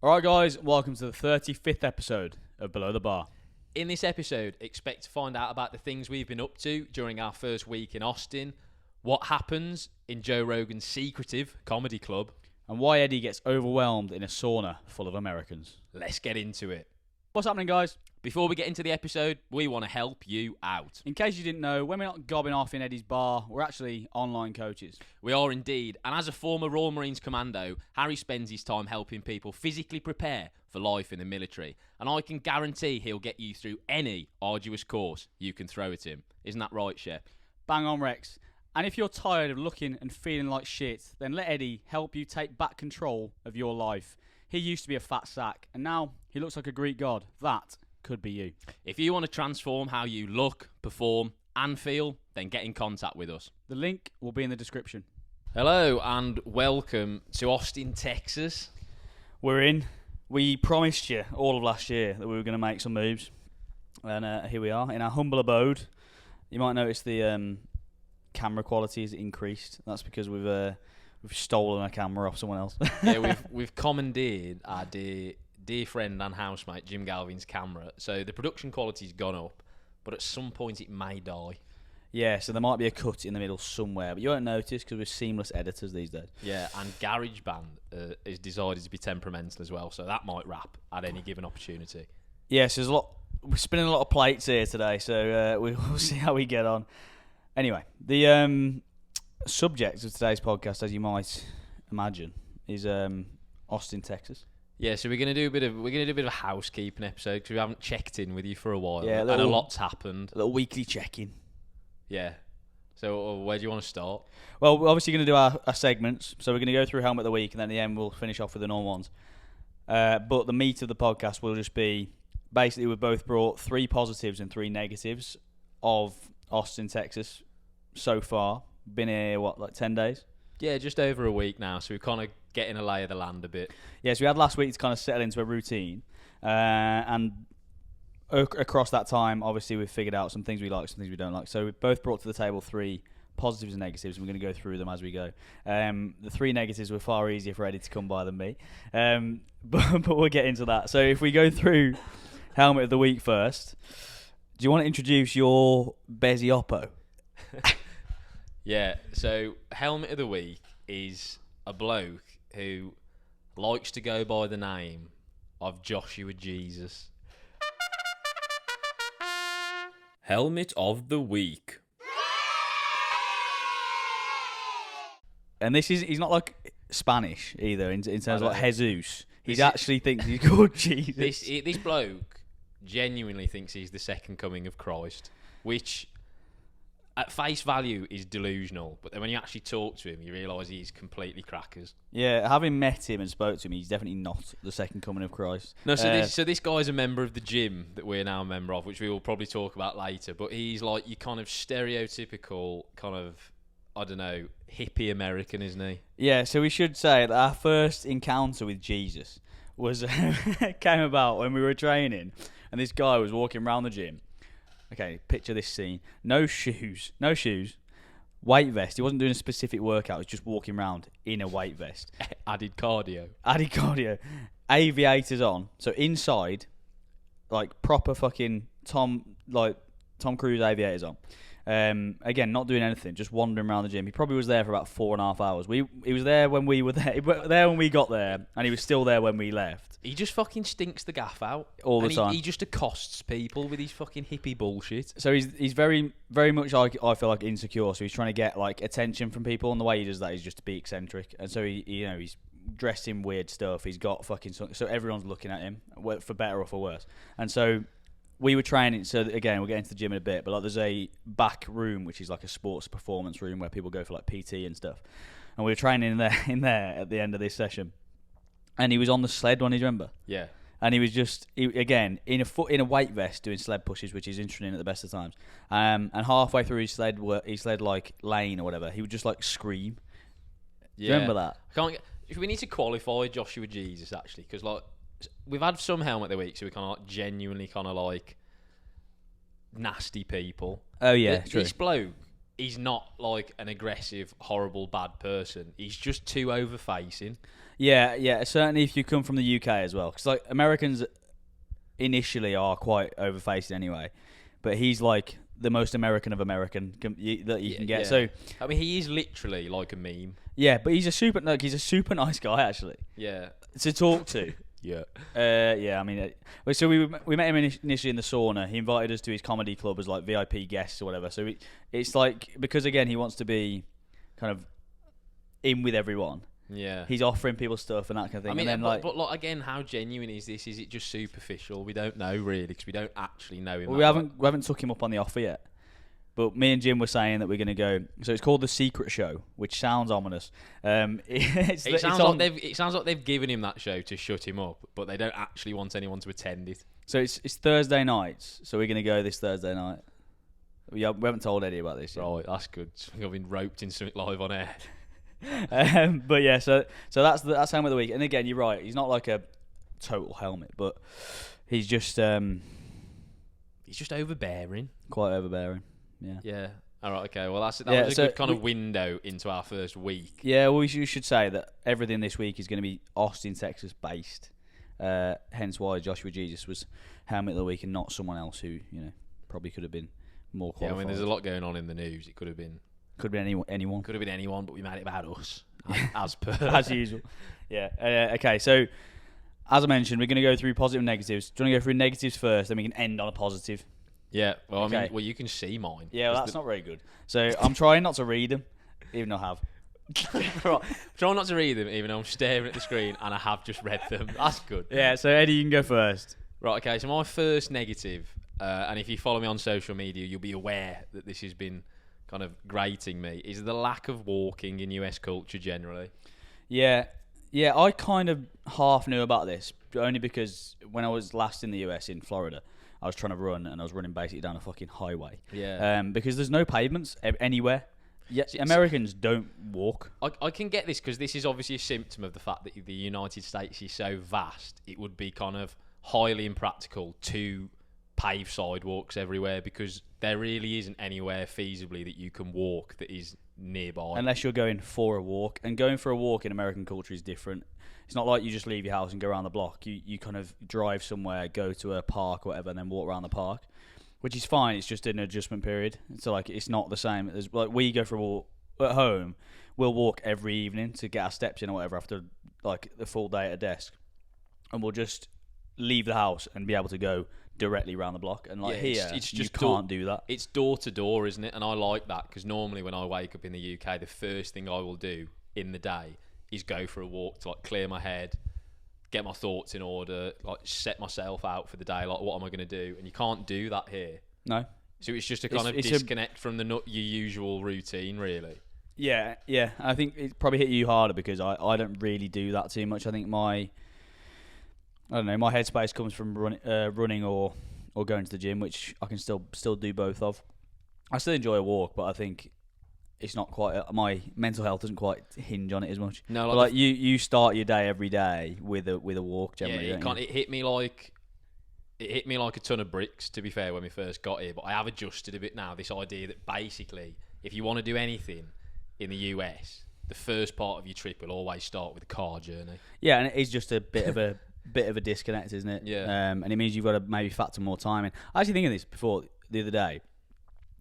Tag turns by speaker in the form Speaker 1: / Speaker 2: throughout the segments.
Speaker 1: Alright guys, welcome to the 35th episode of Below the Bar.
Speaker 2: In this episode, expect to find out about the things we've been up to during our first week in Austin, what happens in Joe Rogan's secretive comedy club,
Speaker 1: And why Eddie gets overwhelmed in a sauna full of Americans.
Speaker 2: Let's get into it.
Speaker 1: What's happening guys?
Speaker 2: Before we get into the episode, we want to help you out.
Speaker 1: In case you didn't know, when we're not gobbing off in Eddie's bar, we're actually online coaches.
Speaker 2: We are indeed, and as a former Royal Marines commando, Harry spends his time helping people physically prepare for life in the military, and I can guarantee he'll get you through any arduous course you can throw at him. Isn't that right, Shep?
Speaker 1: Bang on Rex. And if you're tired of looking and feeling like shit, then let Eddie help you take back control of your life. He used to be a fat sack, and now he looks like a Greek god. That could be you.
Speaker 2: If you want to transform how you look, perform, and feel, then get in contact with us.
Speaker 1: The link will be in the description.
Speaker 2: Hello, and welcome to Austin, Texas.
Speaker 1: We're in. We promised you all of last year that we were going to make some moves, and here we are in our humble abode. You might notice the camera quality has increased. That's because we've stolen a camera off someone else.
Speaker 2: Yeah, we've commandeered our dear friend and housemate Jim Galvin's camera, so the production quality's gone up, but at some point it may die.
Speaker 1: Yeah, so there might be a cut in the middle somewhere, but you won't notice because we're seamless editors these days.
Speaker 2: Yeah, and GarageBand is decided to be temperamental as well, so that might wrap at any given opportunity.
Speaker 1: Yes, there's a lot. We're spinning a lot of plates here today, so we'll see how we get on. Anyway, the subject of today's podcast, as you might imagine, is Austin, Texas.
Speaker 2: Yeah, so we're gonna do a bit of a housekeeping episode because we haven't checked in with you for a while,
Speaker 1: Yeah,
Speaker 2: and a lot's happened.
Speaker 1: A little weekly check-in.
Speaker 2: Yeah. So where do you want to start?
Speaker 1: Well, we're obviously going to do our segments, so we're going to go through Helmet of the Week, and then at the end we'll finish off with the normal ones. But the meat of the podcast will just be, basically we've both brought 3 positives and 3 negatives of Austin, Texas so far. Been here, like 10 days?
Speaker 2: Yeah, just over a week now, so we're kind of getting a lay of the land a bit.
Speaker 1: Yeah, so we had last week to kind of settle into a routine, and across that time, obviously, we've figured out some things we like, some things we don't like. So we both brought to the table 3 positives and negatives, and we're going to go through them as we go. The 3 negatives were far easier for Eddie to come by than me, but we'll get into that. So if we go through Helmet of the Week first, do you want to introduce your Bezzy Oppo?
Speaker 2: Yeah, so Helmet of the Week is a bloke who likes to go by the name of Joshua Jesus. Helmet of the Week.
Speaker 1: And he's not like Spanish either in terms of like Jesus. He
Speaker 2: This
Speaker 1: actually thinks he's called Jesus.
Speaker 2: This bloke genuinely thinks he's the second coming of Christ, which at face value is delusional, but then when you actually talk to him, you realise he's completely crackers.
Speaker 1: Yeah, having met him and spoke to him, he's definitely not the second coming of Christ.
Speaker 2: No, so this guy's a member of the gym that we're now a member of, which we will probably talk about later, but he's like your kind of stereotypical kind of, I don't know, hippie American, isn't he?
Speaker 1: Yeah, so we should say that our first encounter with Jesus was came about when we were training, and this guy was walking around the gym. Okay, picture this scene. No shoes, weight vest. He wasn't doing a specific workout. He was just walking around in a weight vest.
Speaker 2: Added cardio.
Speaker 1: Aviators on. So inside, like proper fucking Tom Cruise aviators on. Again, not doing anything, just wandering around the gym. He probably was there for about 4.5 hours. He was there when we were there. He was there when we got there, and he was still there when we left.
Speaker 2: He just fucking stinks the gaff out
Speaker 1: all the time.
Speaker 2: He just accosts people with his fucking hippie bullshit.
Speaker 1: So he's very, very much like, I feel like, insecure. So he's trying to get like attention from people, and the way he does that is just to be eccentric. And so he's dressed in weird stuff. He's got fucking so everyone's looking at him, for better or for worse. And so we were training. So again, we'll get into the gym in a bit, but like there's a back room which is like a sports performance room where people go for like PT and stuff. And we were training in there at the end of this session. And he was on the sled one, do you remember?
Speaker 2: Yeah.
Speaker 1: And he was just, again, in a weight vest doing sled pushes, which is interesting at the best of times. And halfway through his sled like lane or whatever, he would just like scream. Yeah. Do you remember that?
Speaker 2: We need to qualify Joshua Jesus actually, because like we've had some Helmet of the Week, so we kind of like genuinely kind of like nasty people.
Speaker 1: Oh yeah, true.
Speaker 2: This bloke he's not like an aggressive, horrible, bad person. He's just too over-facing.
Speaker 1: Yeah. Certainly, if you come from the UK as well, because like Americans initially are quite over-facing anyway, but he's like the most American of American that you can get.
Speaker 2: Yeah.
Speaker 1: So
Speaker 2: I mean, he is literally like a meme.
Speaker 1: yeah, but he's a super nice guy actually
Speaker 2: Yeah.
Speaker 1: to talk to.
Speaker 2: Yeah.
Speaker 1: Yeah, I mean, so we met him initially in the sauna. He invited us to his comedy club as like VIP guests or whatever. So it's like, because again he wants to be kind of in with everyone.
Speaker 2: Yeah.
Speaker 1: He's offering people stuff and that kind of thing.
Speaker 2: I mean,
Speaker 1: and then,
Speaker 2: but like again, how genuine is this? Is it just superficial? We don't know really, because we don't actually know him.
Speaker 1: Well, we haven't took him up on the offer yet. But me and Jim were saying that we're going to go. So it's called The Secret Show, which sounds ominous.
Speaker 2: It sounds like they've given him that show to shut him up, but they don't actually want anyone to attend it.
Speaker 1: So it's Thursday nights. So we're going to go this Thursday night. We haven't told Eddie about this yet.
Speaker 2: Right, that's good. I've been roped in something live on air.
Speaker 1: But yeah, so that's Helmet of the Week. And again, you're right. He's not like a total helmet, but he's just
Speaker 2: overbearing.
Speaker 1: Quite overbearing. Yeah.
Speaker 2: Yeah. All right. Okay. Well, that was a good kind of window into our first week.
Speaker 1: Yeah. Well, you should say that everything this week is going to be Austin, Texas based. Hence why Joshua Jesus was Helmet of the Week and not someone else who probably could have been more qualified.
Speaker 2: Yeah. I mean, there's a lot going on in the news. It could have been
Speaker 1: anyone.
Speaker 2: Could have been anyone, but we made it about us, as per
Speaker 1: as usual. Yeah. Okay. So, as I mentioned, we're going to go through positive and negatives. Do you want to go through negatives first, then we can end on a positive?
Speaker 2: Yeah. Well,
Speaker 1: Okay.
Speaker 2: I mean, you can see mine.
Speaker 1: Yeah, well, that's not very good. So I'm trying not to read them, even though I have.
Speaker 2: Try not to read them, even though I'm staring at the screen and I have just read them. That's good.
Speaker 1: Yeah. So Eddie, you can go first.
Speaker 2: Right. Okay. So my first negative, and if you follow me on social media, you'll be aware that this has been kind of grating me, is the lack of walking in US culture generally.
Speaker 1: Yeah, I kind of half knew about this, only because when I was last in the US in Florida, I was trying to run and I was running basically down a fucking highway.
Speaker 2: Yeah.
Speaker 1: Because there's no pavements anywhere. Yeah, Americans don't walk.
Speaker 2: I can get this because this is obviously a symptom of the fact that the United States is so vast. It would be kind of highly impractical to pave sidewalks everywhere, because there really isn't anywhere feasibly that you can walk that is nearby.
Speaker 1: Unless you're going for a walk. And going for a walk in American culture is different. It's not like you just leave your house and go around the block. You kind of drive somewhere, go to a park or whatever, and then walk around the park, which is fine. It's just an adjustment period. So like, it's not the same. As like, we go for a walk at home. We'll walk every evening to get our steps in or whatever after like the full day at a desk, and we'll just leave the house and be able to go directly around the block. And like, here, it's just you can't do that.
Speaker 2: It's door to door, isn't it? And I like that, because normally when I wake up in the UK, the first thing I will do in the day is go for a walk to like clear my head, get my thoughts in order, like set myself out for the day. Like, what am I going to do? And you can't do that here.
Speaker 1: No.
Speaker 2: So it's just a kind of disconnect from your usual routine, really.
Speaker 1: Yeah. I think it probably hit you harder because I don't really do that too much. I think my headspace comes from running or going to the gym, which I can still do both of. I still enjoy a walk, but I think it's not quite my mental health doesn't quite hinge on it as much. No, like you start your day every day with a walk generally.
Speaker 2: Yeah, it hit me like a ton of bricks, to be fair, when we first got here. But I have adjusted a bit now. This idea that basically, if you want to do anything in the US, the first part of your trip will always start with a car journey. Yeah,
Speaker 1: and it is just a bit of a disconnect, isn't it?
Speaker 2: Yeah.
Speaker 1: And it means you've got to maybe factor more time in. I actually think of this before the other day.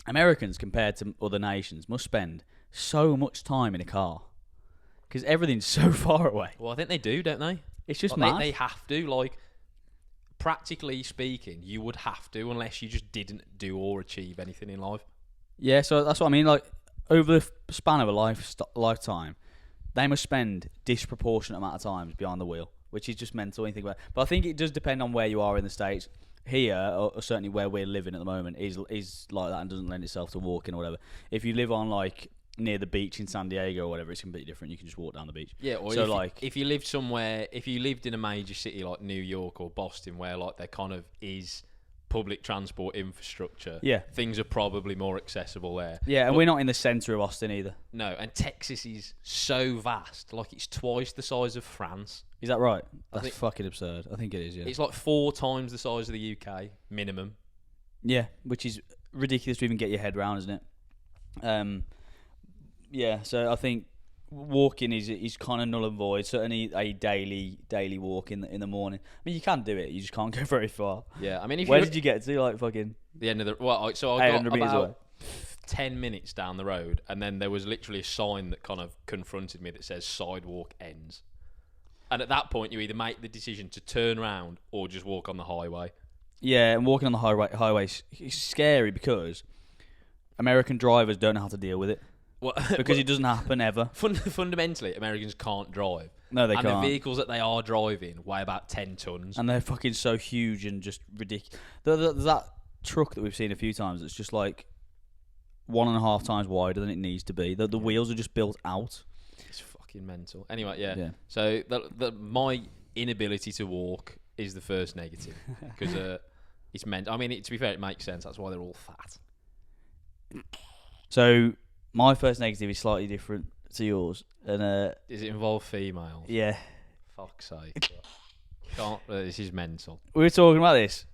Speaker 1: Americans, compared to other nations, must spend so much time in a car because everything's so far away.
Speaker 2: Well, I think they do, don't they?
Speaker 1: It's just
Speaker 2: like
Speaker 1: mad.
Speaker 2: They have to. Like, practically speaking, you would have to, unless you just didn't do or achieve anything in life.
Speaker 1: Yeah, so that's what I mean. Like, over the span of a lifetime, they must spend disproportionate amount of time behind the wheel, which is just mental when you think about it. But I think it does depend on where you are in the States. Here, or certainly where we're living at the moment, is like that and doesn't lend itself to walking or whatever. If you live on like near the beach in San Diego or whatever, it's completely different. You can just walk down the beach.
Speaker 2: Yeah, or so if you lived somewhere, if you lived in a major city like New York or Boston, where like there kind of is public transport infrastructure, things are probably more accessible there.
Speaker 1: Yeah, and we're not in the centre of Austin either.
Speaker 2: No, and Texas is so vast, like it's twice the size of France.
Speaker 1: Is that right? That's fucking absurd. I think it is, yeah.
Speaker 2: It's like 4 times the size of the UK, minimum.
Speaker 1: Yeah, which is ridiculous to even get your head around, isn't it? Yeah, so I think walking is kind of null and void. Certainly a daily walk in the morning. I mean, you can do it. You just can't go very far.
Speaker 2: Yeah, I mean, if
Speaker 1: Where did you get to? Like fucking
Speaker 2: the end of the so I got
Speaker 1: 800 meters away.
Speaker 2: about 10 minutes down the road, and then there was literally a sign that kind of confronted me that says sidewalk ends. And at that point, you either make the decision to turn around or just walk on the highway.
Speaker 1: Yeah, and walking on the highway is scary because American drivers don't know how to deal with it.
Speaker 2: Well,
Speaker 1: Because it doesn't happen ever.
Speaker 2: Fundamentally, Americans can't drive.
Speaker 1: No, they
Speaker 2: and
Speaker 1: can't.
Speaker 2: And the vehicles that they are driving weigh about 10 tons.
Speaker 1: And they're fucking so huge and just ridiculous. There's that truck that we've seen a few times that's just like 1.5 times wider than it needs to be. The wheels are just built out.
Speaker 2: It's fucking mental. Anyway, yeah. So my inability to walk is the first negative. Because it's meant... I mean, to be fair, it makes sense. That's why they're all fat.
Speaker 1: So... my first negative is slightly different to yours, and
Speaker 2: does it involve females?
Speaker 1: Yeah.
Speaker 2: Fuck's sake! Can't. This is mental.
Speaker 1: We were talking about this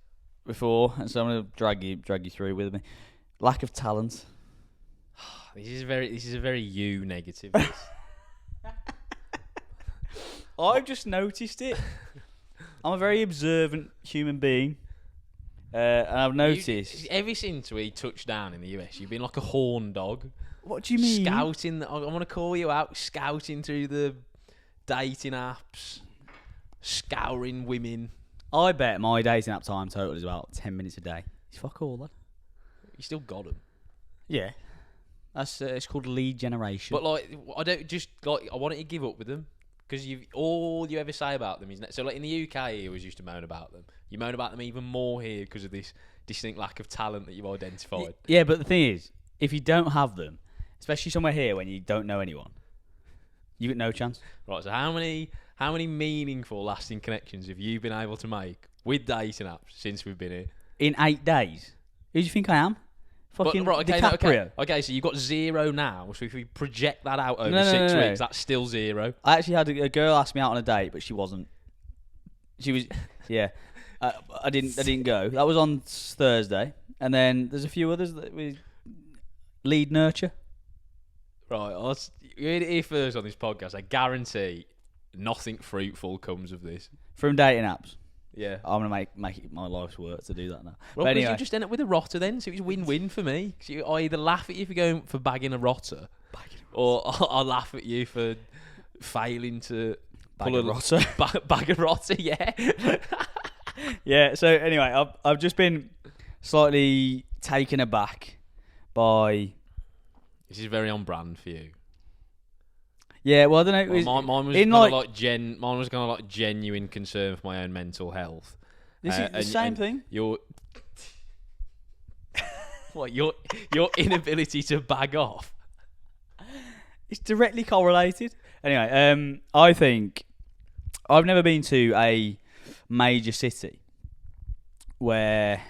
Speaker 1: before, and so I'm gonna drag you through with me. Lack of talent.
Speaker 2: This is a very you negative.
Speaker 1: I've just noticed it. I'm a very observant human being, and I've noticed
Speaker 2: ever since we touched down in the US, you've been like a horn dog.
Speaker 1: What do you mean?
Speaker 2: Scouting. I want to call you out. Scouting through the dating apps, scouring women.
Speaker 1: I bet my dating app time total is about 10 minutes a day. It's fuck all that.
Speaker 2: You still got them.
Speaker 1: Yeah, that's it's called lead generation.
Speaker 2: But like, I don't just like. I wanted to give up with them because all you ever say about them is so. Like in the UK, you always used to moan about them. You moan about them even more here because of this distinct lack of talent that you've identified.
Speaker 1: Yeah, but the thing is, if you don't have them, especially somewhere here when you don't know anyone, you got no chance.
Speaker 2: Right. So how many meaningful, lasting connections have you been able to make with dating apps since we've been here?
Speaker 1: In 8 days. Who do you think I am? Fucking DiCaprio.
Speaker 2: Okay, so you've got 0 now. So if we project that out over 6 weeks, that's still 0.
Speaker 1: I actually had a girl ask me out on a date, but she wasn't. She was, yeah. I didn't go. That was on Thursday, and then there's a few others that we lead nurture.
Speaker 2: Right, you heard it here first on this podcast. I guarantee nothing fruitful comes of this.
Speaker 1: From dating apps.
Speaker 2: Yeah.
Speaker 1: I'm going to make it my life's work to do that now.
Speaker 2: Well,
Speaker 1: but anyway.
Speaker 2: you just end up with a rotter then, so it's win-win for me. I either laugh at you for going for bagging a rotter, or I'll laugh at you for failing to
Speaker 1: bag a rotter.
Speaker 2: Bag a rotter, yeah.
Speaker 1: Yeah, so anyway, I've just been slightly taken aback by...
Speaker 2: This is very on brand for you.
Speaker 1: Yeah, well, I don't know.
Speaker 2: Mine was kind of like genuine concern for my own mental health.
Speaker 1: This is the same thing.
Speaker 2: Your inability to bag off.
Speaker 1: It's directly correlated. Anyway, I think I've never been to a major city where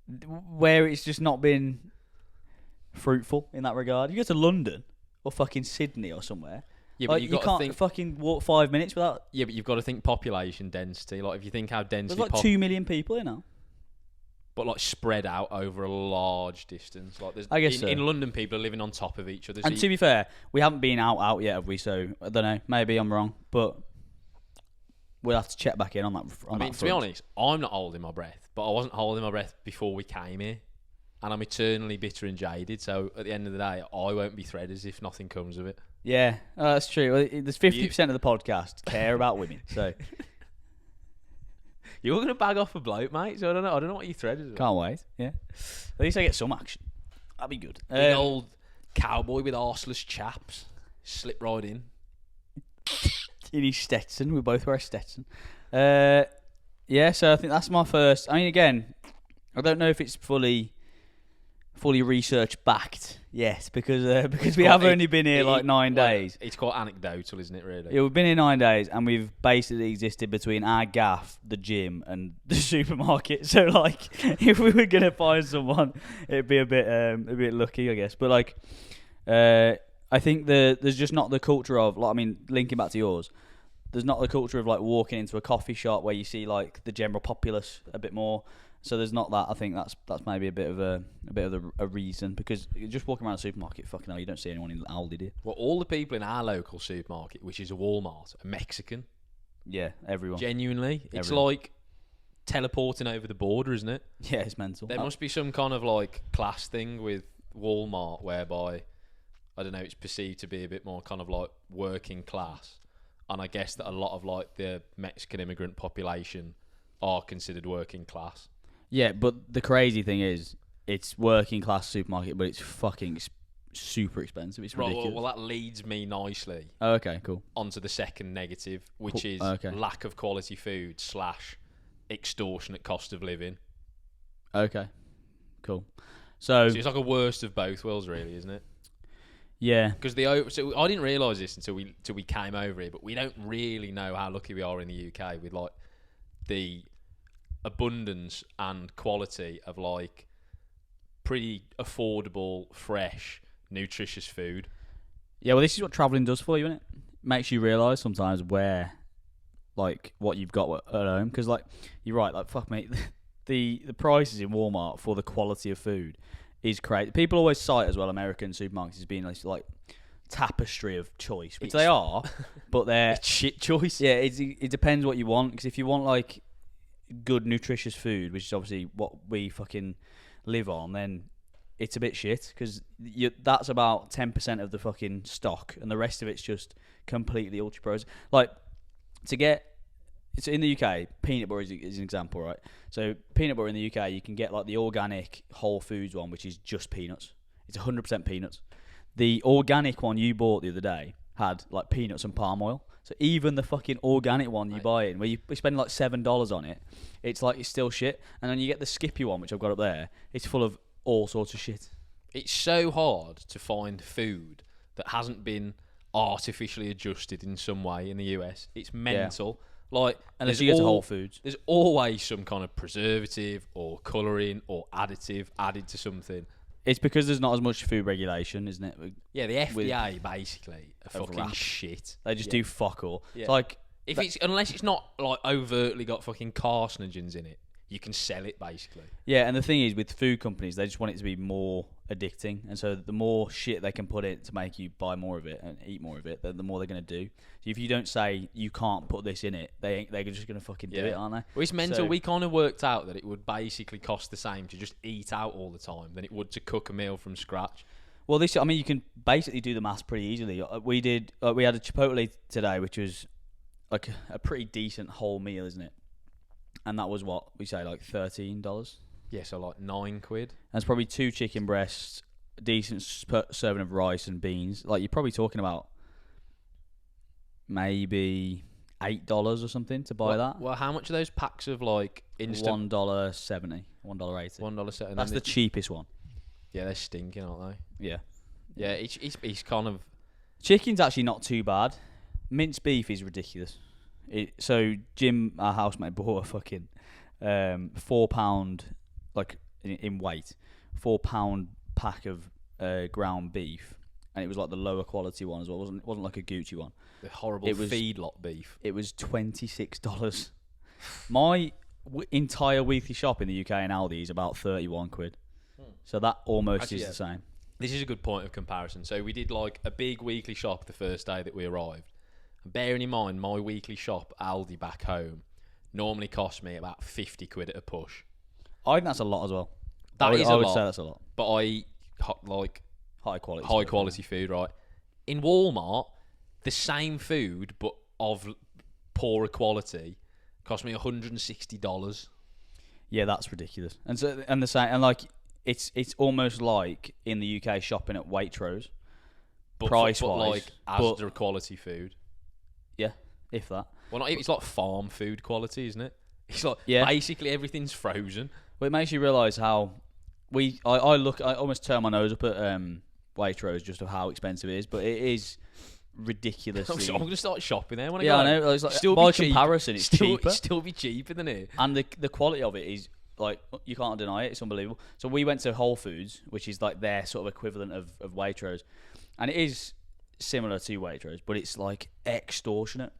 Speaker 1: it's just not been fruitful in that regard. You go to London or fucking Sydney or somewhere.
Speaker 2: Yeah, but
Speaker 1: you can't fucking walk 5 minutes without.
Speaker 2: Yeah, but you've got to think population density. Like if you think how densely,
Speaker 1: there's like 2 million people here now.
Speaker 2: But like spread out over a large distance. Like
Speaker 1: I guess
Speaker 2: in London, people are living on top of each other.
Speaker 1: And to be fair, we haven't been out yet, have we? So I don't know. Maybe I'm wrong, but we'll have to check back in on that.
Speaker 2: To be honest, I'm not holding my breath, but I wasn't holding my breath before we came here. And I'm eternally bitter and jaded, so at the end of the day, I won't be threaders if nothing comes of it.
Speaker 1: Yeah, that's true. Well, there's 50% of the podcast care about women, so...
Speaker 2: You're going to bag off a bloke, mate, so I don't know what you threaders are.
Speaker 1: Can't wait, yeah. At least I get some action. That'd be good.
Speaker 2: Big old cowboy with arseless chaps. Slip right in.
Speaker 1: In his Stetson. We both wear a Stetson. Yeah, so I think that's my first... I mean, again, I don't know if it's fully research backed yet because we have only been here like 9 days.
Speaker 2: It's quite anecdotal, isn't it, really?
Speaker 1: Yeah, we've been here 9 days and we've basically existed between our gaff, the gym and the supermarket. So like if we were going to find someone, it'd be a bit lucky, I guess. But like I think there's just not the culture of, like, I mean, linking back to yours, there's not the culture of like walking into a coffee shop where you see like the general populace a bit more. So there's not that. I think that's maybe a bit of a reason, because you're just walking around a supermarket, fucking hell, you don't see anyone in Aldi, do you?
Speaker 2: Well, all the people in our local supermarket, which is a Walmart, are Mexican.
Speaker 1: Yeah, everyone.
Speaker 2: Genuinely, it's
Speaker 1: Everyone.
Speaker 2: like teleporting over the border, isn't it?
Speaker 1: Yeah, it's mental.
Speaker 2: There must be some kind of like class thing with Walmart whereby, I don't know, it's perceived to be a bit more kind of like working class, and I guess that a lot of like the Mexican immigrant population are considered working class.
Speaker 1: Yeah, but the crazy thing is, it's working class supermarket, but it's fucking super expensive. It's ridiculous.
Speaker 2: Well, that leads me nicely
Speaker 1: Oh, okay, cool.
Speaker 2: onto the second negative, which is
Speaker 1: Okay.
Speaker 2: lack of quality food / extortionate cost of living.
Speaker 1: Okay, cool. So
Speaker 2: So it's like a worst of both worlds, really, isn't it?
Speaker 1: yeah,
Speaker 2: Because so I didn't realise this until we came over here, but we don't really know how lucky we are in the UK with like the abundance and quality of like pretty affordable, fresh, nutritious food.
Speaker 1: yeah. Well, this is what traveling does for you, isn't it? Makes you realise sometimes where, like, what you've got at home. Because like, you're right. Like, fuck mate, the prices in Walmart for the quality of food is crazy. People always cite as well American supermarkets as being like tapestry of choice, which they are, but they're
Speaker 2: It's shit choice.
Speaker 1: yeah. It depends what you want. Because if you want like good nutritious food, which is obviously what we fucking live on, then it's a bit shit, because that's about 10% of the fucking stock, and the rest of it's just completely ultra processed. Like, to get, it's in the UK, peanut butter is an example, right? So peanut butter in the UK, you can get like the organic Whole Foods one, which is just peanuts. It's 100% peanuts. The organic one you bought the other day had like peanuts and palm oil. So even the fucking organic one you buy in, where you spend like $7 on it, it's like it's still shit. And then you get the Skippy one, which I've got up there. It's full of all sorts of shit.
Speaker 2: It's so hard to find food that hasn't been artificially adjusted in some way in the US. It's mental. Like,
Speaker 1: Unless you get to Whole Foods.
Speaker 2: There's always some kind of preservative or colouring or additive added to something.
Speaker 1: It's because there's not as much food regulation, isn't it?
Speaker 2: Yeah, the FDA basically are fucking
Speaker 1: wrap.
Speaker 2: shit.
Speaker 1: They just do fuck all.
Speaker 2: Yeah.
Speaker 1: It's like,
Speaker 2: Unless it's not like overtly got fucking carcinogens in it, you can sell it basically.
Speaker 1: yeah, and the thing is, with food companies, they just want it to be more addicting, and so the more shit they can put in to make you buy more of it and eat more of it, the more they're going to do. So if you don't say you can't put this in it, they're just going to fucking do it, aren't they?
Speaker 2: Well, it's mental.
Speaker 1: So,
Speaker 2: We kind of worked out that it would basically cost the same to just eat out all the time than it would to cook a meal from scratch.
Speaker 1: well, I mean, you can basically do the maths pretty easily. We had a Chipotle today, which was like a pretty decent whole meal, isn't it? And that was what we say, like $13.
Speaker 2: Yeah, so like £9.
Speaker 1: That's probably 2 chicken breasts, a decent serving of rice and beans. Like, you're probably talking about maybe $8 or something to buy that.
Speaker 2: Well, how much are those packs of like instant?
Speaker 1: $1.70, $1.80.
Speaker 2: $1.70.
Speaker 1: That's the cheapest one.
Speaker 2: Yeah, they're stinking, aren't they?
Speaker 1: Yeah.
Speaker 2: Yeah, it's kind of.
Speaker 1: Chicken's actually not too bad. Minced beef is ridiculous. So Jim, our housemate, bought a fucking £4, like in weight, £4 pack of ground beef, and it was like the lower quality one as well. It wasn't like a Gucci one.
Speaker 2: The horrible feedlot beef.
Speaker 1: It was $26. My entire weekly shop in the UK in Aldi is about £31. So that almost
Speaker 2: Actually,
Speaker 1: is the same.
Speaker 2: This is a good point of comparison. So we did like a big weekly shop the first day that we arrived. Bearing in mind, my weekly shop, Aldi back home, normally cost me about £50 at a push.
Speaker 1: I think that's a lot as well.
Speaker 2: I would
Speaker 1: say that's a lot.
Speaker 2: But I like
Speaker 1: High quality.
Speaker 2: high quality food, right? In Walmart, the same food but of poorer quality cost me $160.
Speaker 1: Yeah, that's ridiculous. And so and the same, and like it's almost like in the UK shopping at Waitrose, price wise,
Speaker 2: like Asda quality food.
Speaker 1: Yeah, if that.
Speaker 2: Well, not, it's like farm food quality, isn't it? It's like
Speaker 1: Yeah.
Speaker 2: basically everything's frozen.
Speaker 1: Well, it makes you realise how I almost turn my nose up at Waitrose just of how expensive it is, but it is ridiculously.
Speaker 2: I'm going to start shopping there when I
Speaker 1: Yeah,
Speaker 2: go.
Speaker 1: I know. It's like,
Speaker 2: Still
Speaker 1: by
Speaker 2: be cheap.
Speaker 1: comparison, it's cheaper,
Speaker 2: Still be cheaper than it.
Speaker 1: and the quality of it is like you can't deny it. It's unbelievable. So we went to Whole Foods, which is like their sort of equivalent of Waitrose, and it is similar to Waitrose, but it's like extortionate.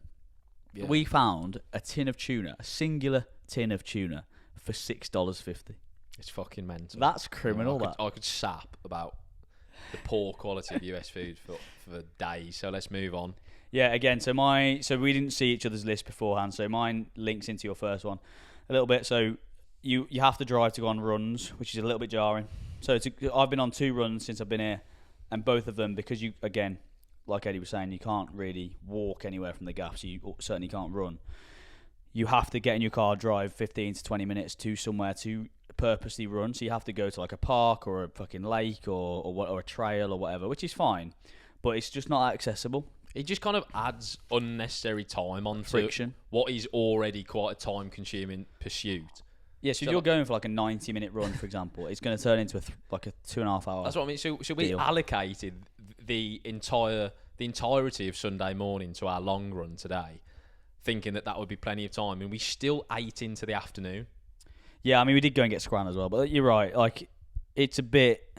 Speaker 2: Yeah.
Speaker 1: We found a tin of tuna, a singular tin of tuna, for $6.50.
Speaker 2: It's fucking mental.
Speaker 1: That's criminal.
Speaker 2: I could sap about the poor quality of US food for days. So let's move on.
Speaker 1: Yeah, again, so we didn't see each other's list beforehand, so mine links into your first one a little bit. So you have to drive to go on runs, which is a little bit jarring. So I've been on 2 runs since I've been here, and both of them, because you, again, like Eddie was saying, you can't really walk anywhere from the gaps, so you certainly can't run. You have to get in your car, drive 15 to 20 minutes to somewhere to purposely run. So you have to go to like a park or a fucking lake or a trail or whatever, which is fine, but it's just not accessible.
Speaker 2: It just kind of adds unnecessary time on
Speaker 1: Friction.
Speaker 2: What is already quite a time-consuming pursuit.
Speaker 1: Yeah, so if you're going for like a 90-minute run, for example, it's going to turn into like a 2.5 hour.
Speaker 2: That's what I mean. So we
Speaker 1: deal.
Speaker 2: allocated the entirety of Sunday morning to our long run today, thinking that would be plenty of time, and we still ate into the afternoon.
Speaker 1: Yeah, I mean, we did go and get scran as well, but you're right. Like, it's a bit.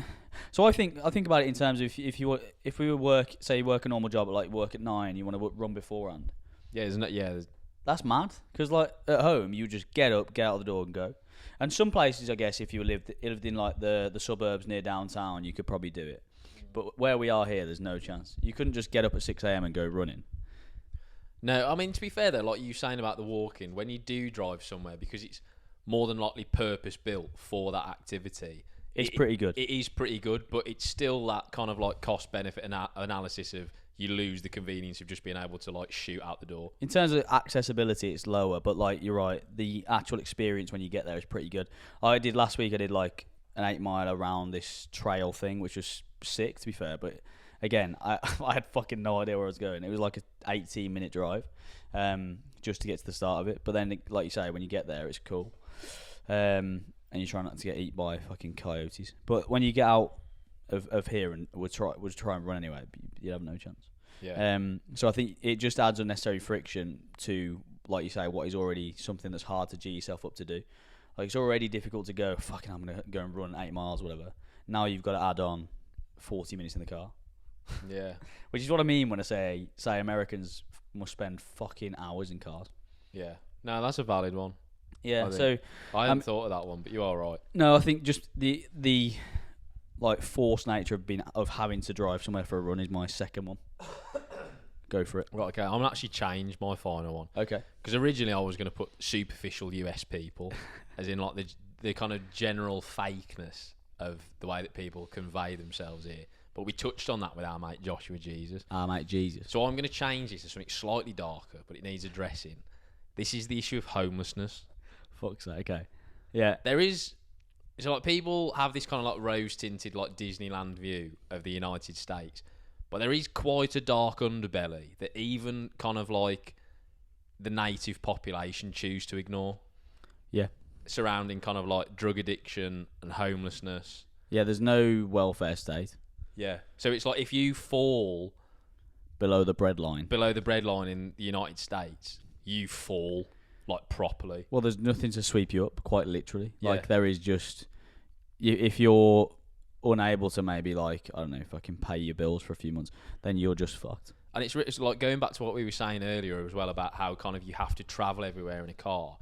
Speaker 1: So I think about it in terms of if we work a normal job, like work at 9, you want to run beforehand.
Speaker 2: Yeah, isn't it? Yeah.
Speaker 1: That's mad, because like at home you just get up, get out the door and go. And some places, I guess, if you lived in like the suburbs near downtown, you could probably do it. But where we are here, there's no chance. You couldn't just get up at 6 a.m. and go running.
Speaker 2: No, I mean, to be fair though, like you saying about the walking, when you do drive somewhere, because it's more than likely purpose built for that activity,
Speaker 1: it's pretty good.
Speaker 2: It is pretty good, but it's still that kind of like cost benefit analysis of you lose the convenience of just being able to like shoot out the door.
Speaker 1: In terms of accessibility, it's lower, but like you're right, the actual experience when you get there is pretty good. Last week I did like an 8 mile around this trail thing, which was sick to be fair, but again, I had fucking no idea where I was going. It was like an 18-minute drive, just to get to the start of it. But then, like you say, when you get there, it's cool. And you try not to get eaten by fucking coyotes. But when you get out of here and we'll try and run anyway, you have no chance.
Speaker 2: Yeah.
Speaker 1: So I think it just adds unnecessary friction to, like you say, what is already something that's hard to G yourself up to do. Like, it's already difficult to go, fucking, I'm going to go and run 8 miles or whatever. Now you've got to add on 40 minutes in the car.
Speaker 2: Yeah.
Speaker 1: Which is what I mean when I say Americans must spend fucking hours in cars.
Speaker 2: Yeah. No, that's a valid one.
Speaker 1: Yeah, so
Speaker 2: I hadn't thought of that one, but you are right.
Speaker 1: No, I think just the like forced nature of having to drive somewhere for a run is my second one. Go for it.
Speaker 2: Right, okay. I'm gonna actually change my final one.
Speaker 1: Okay.
Speaker 2: Because originally I was gonna put superficial US people, as in like the kind of general fakeness of the way that people convey themselves here. But we touched on that with our mate Joshua Jesus.
Speaker 1: Our mate Jesus.
Speaker 2: So I'm gonna change this to something slightly darker, but it needs addressing. This is the issue of homelessness.
Speaker 1: Fuck's sake, okay. Yeah.
Speaker 2: So like people have this kind of like rose-tinted like Disneyland view of the United States, but there is quite a dark underbelly that even kind of like the native population choose to ignore.
Speaker 1: Yeah.
Speaker 2: Surrounding kind of like drug addiction and homelessness.
Speaker 1: Yeah, there's no welfare state.
Speaker 2: Yeah. So it's like if you fall
Speaker 1: below the breadline
Speaker 2: in the United States, you fall like properly.
Speaker 1: Well, there's nothing to sweep you up, quite literally.
Speaker 2: Yeah.
Speaker 1: Like there is just if you're unable to maybe like, I don't know, if I can pay your bills for a few months, then you're just fucked.
Speaker 2: And it's like going back to what we were saying earlier as well about how kind of you have to travel everywhere in a car.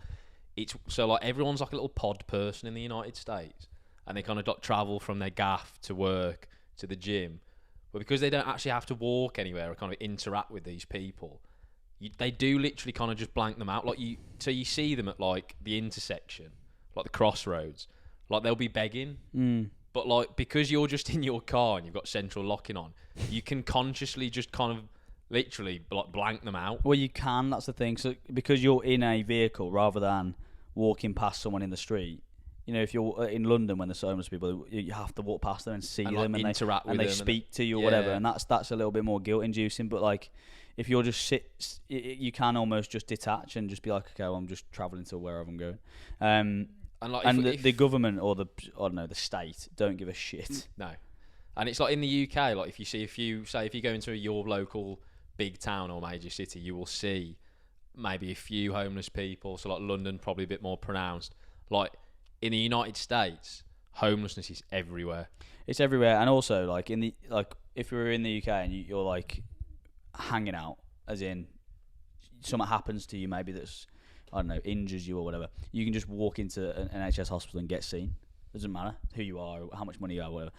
Speaker 2: It's so like everyone's like a little pod person in the United States, and they kind of like travel from their gaff to work to the gym, but because they don't actually have to walk anywhere or kind of interact with these people, they do literally kind of just blank them out. Like you see them at like the intersection, like the crossroads, like they'll be begging, but like because you're just in your car and you've got central locking on, you can consciously just kind of literally like blank them out.
Speaker 1: Well, you can. That's the thing. So because you're in a vehicle rather than walking past someone in the street. You know, if you're in London when there's homeless people, you have to walk past them and see
Speaker 2: and
Speaker 1: them
Speaker 2: like
Speaker 1: and
Speaker 2: interact with
Speaker 1: they
Speaker 2: them
Speaker 1: speak to you or whatever, and that's a little bit more guilt inducing. But like, if you're just you can almost just detach and just be like, okay, well, I'm just travelling to wherever I'm going. And the government or the state don't give a shit.
Speaker 2: No, and it's like in the UK, like if you go into your local big town or major city, you will see maybe a few homeless people. So like London, probably a bit more pronounced. Like in the United States, homelessness is everywhere.
Speaker 1: It's everywhere, and also like if you're in the UK and you're like hanging out, as in something happens to you, maybe that's I don't know, injures you or whatever, you can just walk into an NHS hospital and get seen. Doesn't matter who you are or how much money you have, whatever.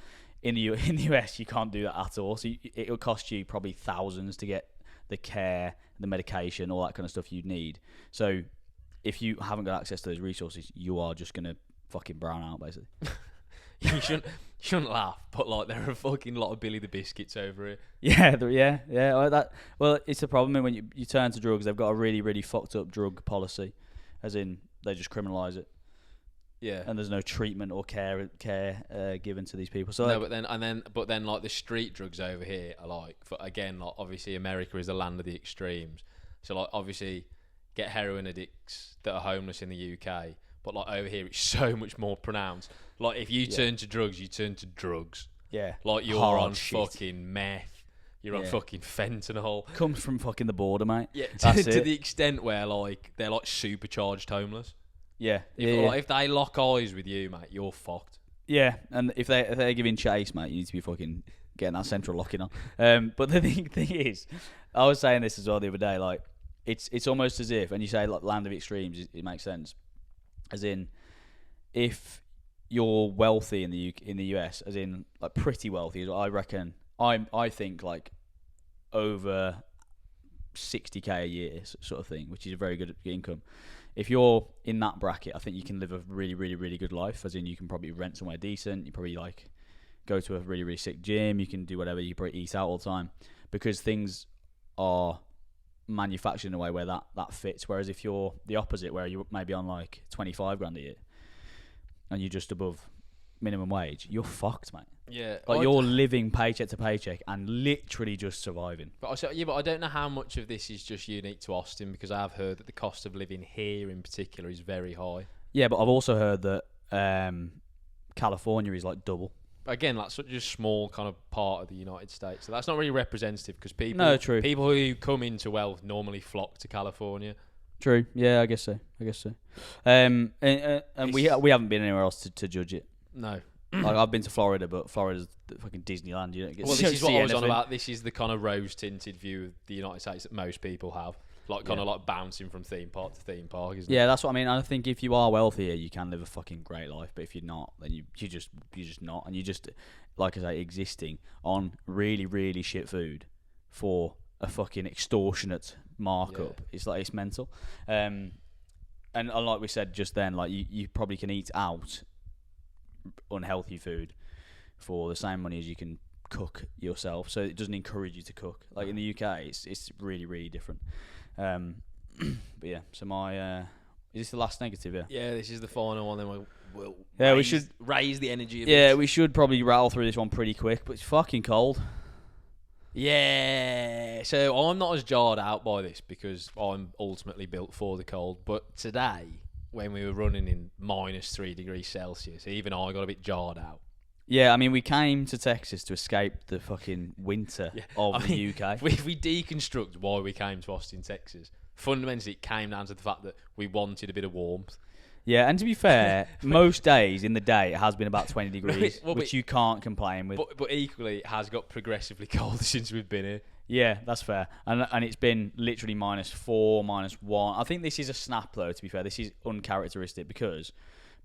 Speaker 1: In the US, you can't do that at all. So it'll cost you probably thousands to get the care, the medication, all that kind of stuff you'd need. So if you haven't got access to those resources, you are just gonna fucking brown out, basically.
Speaker 2: You shouldn't laugh, but like there are a fucking lot of Billy the Biscuits over here.
Speaker 1: Yeah. Well, it's a problem when you turn to drugs. They've got a really, really fucked up drug policy, as in they just criminalise it.
Speaker 2: Yeah.
Speaker 1: And there's no treatment or care given to these people. So
Speaker 2: no, but then like the street drugs over here are like, again, like obviously America is the land of the extremes. So like obviously get heroin addicts that are homeless in the UK, but like over here it's so much more pronounced. Like if you turn to drugs, you turn to drugs.
Speaker 1: Yeah.
Speaker 2: Like you're
Speaker 1: hard
Speaker 2: on
Speaker 1: shit.
Speaker 2: Fucking meth. You're on fucking fentanyl.
Speaker 1: Comes from fucking the border, mate.
Speaker 2: Yeah.
Speaker 1: That's
Speaker 2: to
Speaker 1: it.
Speaker 2: the extent where like they're like supercharged homeless.
Speaker 1: Yeah.
Speaker 2: If they lock eyes with you, mate, you're fucked.
Speaker 1: Yeah, and if they're giving chase, mate, you need to be fucking getting that central locking on. But the thing is, I was saying this as well the other day. Like, it's almost as if, and you say like land of extremes, it makes sense. As in, if you're wealthy in the US, as in like pretty wealthy, I reckon. I think like over 60k a year sort of thing, which is a very good income. If you're in that bracket, I think you can live a really, really, really good life. As in, you can probably rent somewhere decent. You probably like go to a really, really sick gym. You can do whatever. You probably eat out all the time because things are manufactured in a way where that fits. Whereas if you're the opposite, where you're maybe on like 25 grand a year and you're just above minimum wage, you're fucked, mate.
Speaker 2: Yeah,
Speaker 1: like you're living paycheck to paycheck and literally just surviving.
Speaker 2: But I don't know how much of this is just unique to Austin, because I have heard that the cost of living here in particular is very high.
Speaker 1: Yeah, but I've also heard that California is like double.
Speaker 2: Again, that's such a small kind of part of the United States, so that's not really representative because people who come into wealth normally flock to California.
Speaker 1: True. Yeah, I guess so. And we haven't been anywhere else to judge it.
Speaker 2: No.
Speaker 1: Like I've been to Florida, but Florida's the fucking Disneyland. You don't get.
Speaker 2: Well,
Speaker 1: to
Speaker 2: this is what
Speaker 1: see
Speaker 2: I was on
Speaker 1: anything.
Speaker 2: about. This is the kind of rose-tinted view of the United States that most people have, like kind of like bouncing from theme park to theme park, isn't it?
Speaker 1: Yeah, that's what I mean. I think if you are wealthier, you can live a fucking great life. But if you're not, then you're just not, and you just, like I say, existing on really, really shit food for a fucking extortionate markup. Yeah. It's mental. And like we said just then, like you probably can eat out unhealthy food for the same money as you can cook yourself, so it doesn't encourage you to cook. Like in the UK, it's really, really different. But yeah, so my is this the last negative?
Speaker 2: Yeah, this is the final one. Then we'll
Speaker 1: we should
Speaker 2: raise the energy.
Speaker 1: We should probably rattle through this one pretty quick, but it's fucking cold.
Speaker 2: Yeah, so I'm not as jarred out by this because I'm ultimately built for the cold. But today, when we were running in -3 degrees Celsius, even I got a bit jarred out.
Speaker 1: Yeah, I mean, we came to Texas to escape the fucking winter of the UK.
Speaker 2: If we deconstruct why we came to Austin, Texas, fundamentally it came down to the fact that we wanted a bit of warmth.
Speaker 1: Yeah, and to be fair, most days in the day it has been about 20 degrees, which you can't complain with.
Speaker 2: But equally, it has got progressively colder since we've been here.
Speaker 1: Yeah, that's fair. And it's been literally -4, -1. I think this is a snap, though, to be fair. This is uncharacteristic because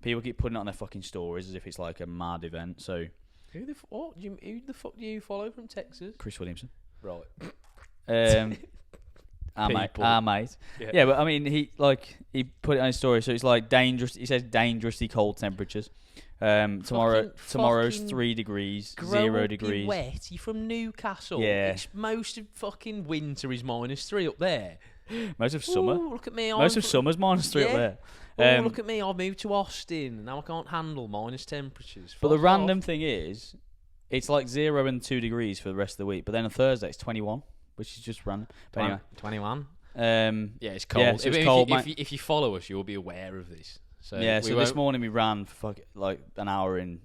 Speaker 1: people keep putting it on their fucking stories as if it's like a mad event. So
Speaker 2: who the fuck do you follow from Texas?
Speaker 1: Chris Williamson.
Speaker 2: Right.
Speaker 1: Our mate. Yeah, but I mean, he put it on his story. So it's like dangerous. He says dangerously cold temperatures. Tomorrow's 3 degrees, 0 degrees.
Speaker 2: Wet. You're from Newcastle.
Speaker 1: Yeah.
Speaker 2: It's most of fucking winter is -3 up there.
Speaker 1: Most of summer.
Speaker 2: Ooh, look at me.
Speaker 1: Most of summer's -3 up there.
Speaker 2: Look at me. I moved to Austin. Now I can't handle minus temperatures.
Speaker 1: But the random thing is, it's like 0 and 2 degrees for the rest of the week. But then on Thursday it's 21, which is just random. But anyway,
Speaker 2: 21.
Speaker 1: Yeah,
Speaker 2: it's cold.
Speaker 1: Yeah, so it's cold,
Speaker 2: if you follow us, you'll be aware of this. So
Speaker 1: this morning we ran for like an hour in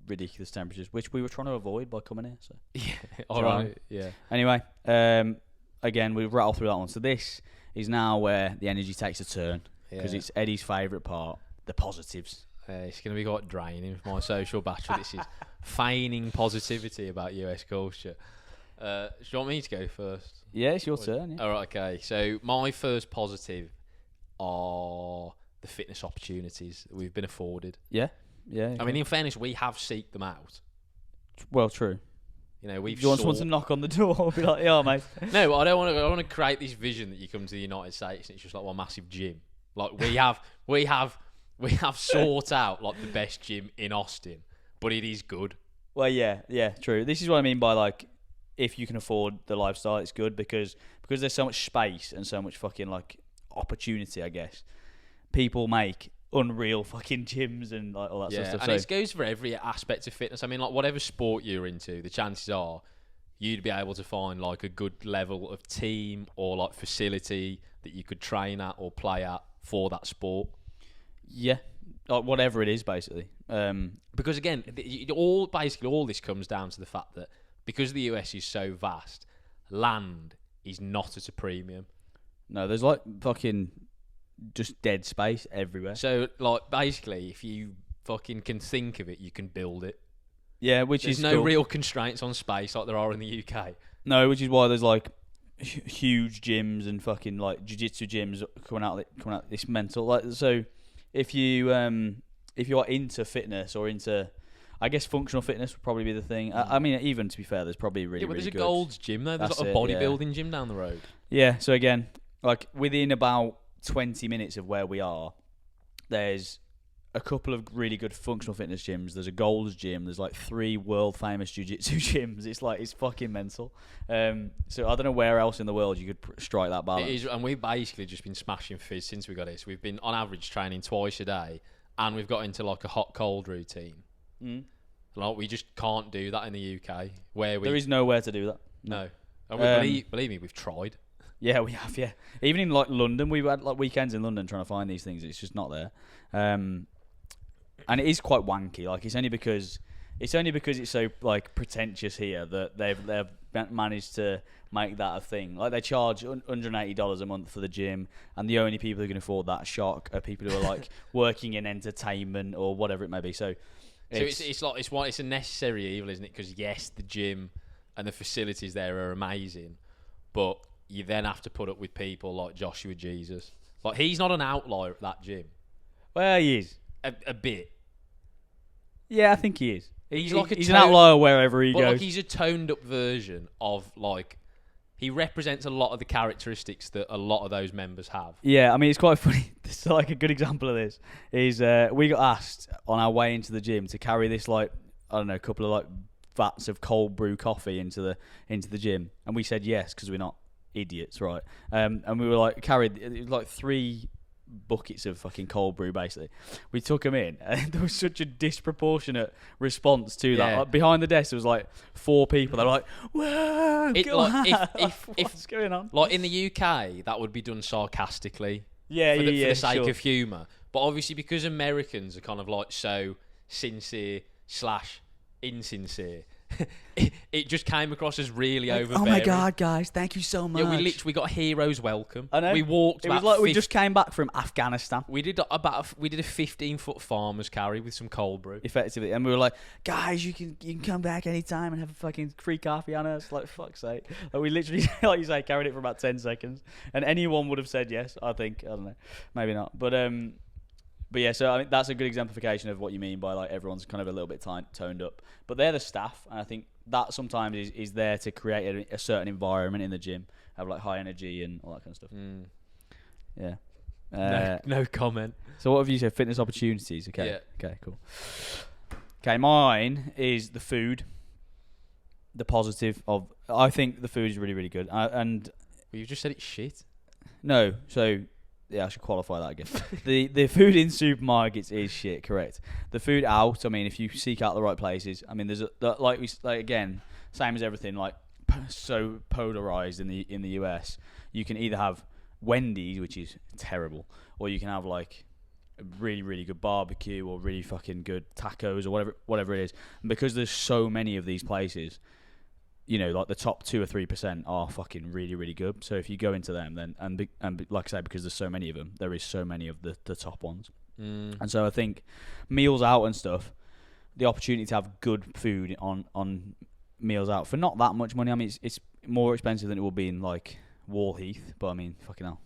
Speaker 1: ridiculous temperatures, which we were trying to avoid by coming here. So
Speaker 2: yeah, all right, yeah.
Speaker 1: Anyway, again we rattle through that one. So this is now where the energy takes a turn because it's Eddie's favourite part, the positives.
Speaker 2: It's going to be quite draining for my social battery. This is feigning positivity about US culture. Do you want me to go first?
Speaker 1: Yeah, it's your turn. Yeah.
Speaker 2: All right, okay. So my first positive are the fitness opportunities that we've been afforded.
Speaker 1: Yeah.
Speaker 2: I mean, in fairness, we have seeked them out.
Speaker 1: Well, true.
Speaker 2: You know, we've.
Speaker 1: Do you want someone to knock on the door and be like, "Yeah, mate"?
Speaker 2: No, I don't want to. I want to create this vision that you come to the United States and it's just like one massive gym. Like we have sought out like the best gym in Austin, but it is good.
Speaker 1: Well, yeah, true. This is what I mean by like, if you can afford the lifestyle, it's good because there's so much space and so much fucking like opportunity. I guess people make unreal fucking gyms and like all that sort of stuff.
Speaker 2: And it goes for every aspect of fitness. I mean, like whatever sport you're into, the chances are you'd be able to find like a good level of team or like facility that you could train at or play at for that sport.
Speaker 1: Yeah, like whatever it is, basically.
Speaker 2: Because again, all this comes down to the fact that because the US is so vast, land is not at a premium.
Speaker 1: No, there's like fucking just dead space everywhere.
Speaker 2: So like basically, if you fucking can think of it, you can build it.
Speaker 1: Yeah, which
Speaker 2: there's
Speaker 1: is
Speaker 2: no
Speaker 1: cool.
Speaker 2: real constraints on space like there are in the UK.
Speaker 1: No, which is why there's like huge gyms and fucking like jiu-jitsu gyms coming out this mental. Like, so if you are into fitness or into, I guess functional fitness would probably be the thing. I mean, even to be fair, there's probably really
Speaker 2: but there's
Speaker 1: really
Speaker 2: a
Speaker 1: good.
Speaker 2: Gold's gym though. There's like a bodybuilding gym down the road.
Speaker 1: Yeah. So again, like within about 20 minutes of where we are, there's a couple of really good functional fitness gyms. There's a Gold's gym. There's like 3 world famous jiu-jitsu gyms. It's fucking mental. So I don't know where else in the world you could strike that balance.
Speaker 2: It is, and we've basically just been smashing fizz since we got this. We've been on average training twice a day, and we've got into like a hot cold routine. Like we just can't do that in the UK. There
Speaker 1: is nowhere to do that.
Speaker 2: No, and believe me, we've tried.
Speaker 1: Yeah, we have. Yeah, even in like London, we had like weekends in London trying to find these things. It's just not there, and it is quite wanky. Like it's only because it's so like pretentious here that they've managed to make that a thing. Like they charge $180 a month for the gym, and the only people who can afford that shock are people who are like working in entertainment or whatever it may be. So it's a necessary evil, isn't it? Because yes, the gym and the facilities there are amazing, but you then have to put up with people like Joshua Jesus. Like he's not an outlier at that gym. Well, he is
Speaker 2: a bit.
Speaker 1: Yeah, I think he is.
Speaker 2: He's
Speaker 1: an outlier wherever he goes.
Speaker 2: Like he's a toned up version of like he represents a lot of the characteristics that a lot of those members have.
Speaker 1: Yeah, I mean it's quite funny. This like a good example of this is we got asked on our way into the gym to carry this like I don't know, couple of like vats of cold brew coffee into the gym, and we said yes because we're not idiots, right? And we were like carried it was like 3 buckets of fucking cold brew basically. We took them in and there was such a disproportionate response to that. Like, behind the desk there was like 4 people. They were like, whoa, what's going on?
Speaker 2: Like in the UK that would be done sarcastically for the sake of humour, but obviously because Americans are kind of like so sincere / insincere, it just came across as really overbearing.
Speaker 1: Oh my god, guys, thank you so much.
Speaker 2: Yeah, we got a hero's welcome.
Speaker 1: I know.
Speaker 2: We walked.
Speaker 1: It was like we just came back from Afghanistan.
Speaker 2: We did a 15-foot farmer's carry with some cold brew,
Speaker 1: effectively, and we were like, guys, you can come back anytime and have a fucking free coffee on us. Like fuck's sake, like we literally, like you say, carried it for about 10 seconds, and anyone would have said yes. I think I don't know, maybe not, but yeah, so I mean that's a good exemplification of what you mean by like everyone's kind of a little bit toned up. But they're the staff, and I think that sometimes is there to create a certain environment in the gym, have like high energy and all that kind of stuff. Yeah.
Speaker 2: No comment.
Speaker 1: So what have you said? Fitness opportunities. Okay.
Speaker 2: Yeah.
Speaker 1: Okay. Cool. Okay, mine is the food. The positive of I think the food is really really good, and
Speaker 2: well, you just said it's shit.
Speaker 1: No, so. Yeah, I should qualify that again. The food in supermarkets is shit, correct. The food out, I mean, if you seek out the right places, I mean, there's again, same as everything, like so polarized in the US. You can either have Wendy's, which is terrible, or you can have like a really really good barbecue or really fucking good tacos or whatever it is. And because there's so many of these places, you know, like the top 2 or 3% are fucking really, really good. So if you go into them, then and like I say, because there's so many of them, there is so many of the top ones. And so I think meals out and stuff, the opportunity to have good food on meals out for not that much money. I mean, it's more expensive than it will be in like Wall Heath, but I mean, fucking hell,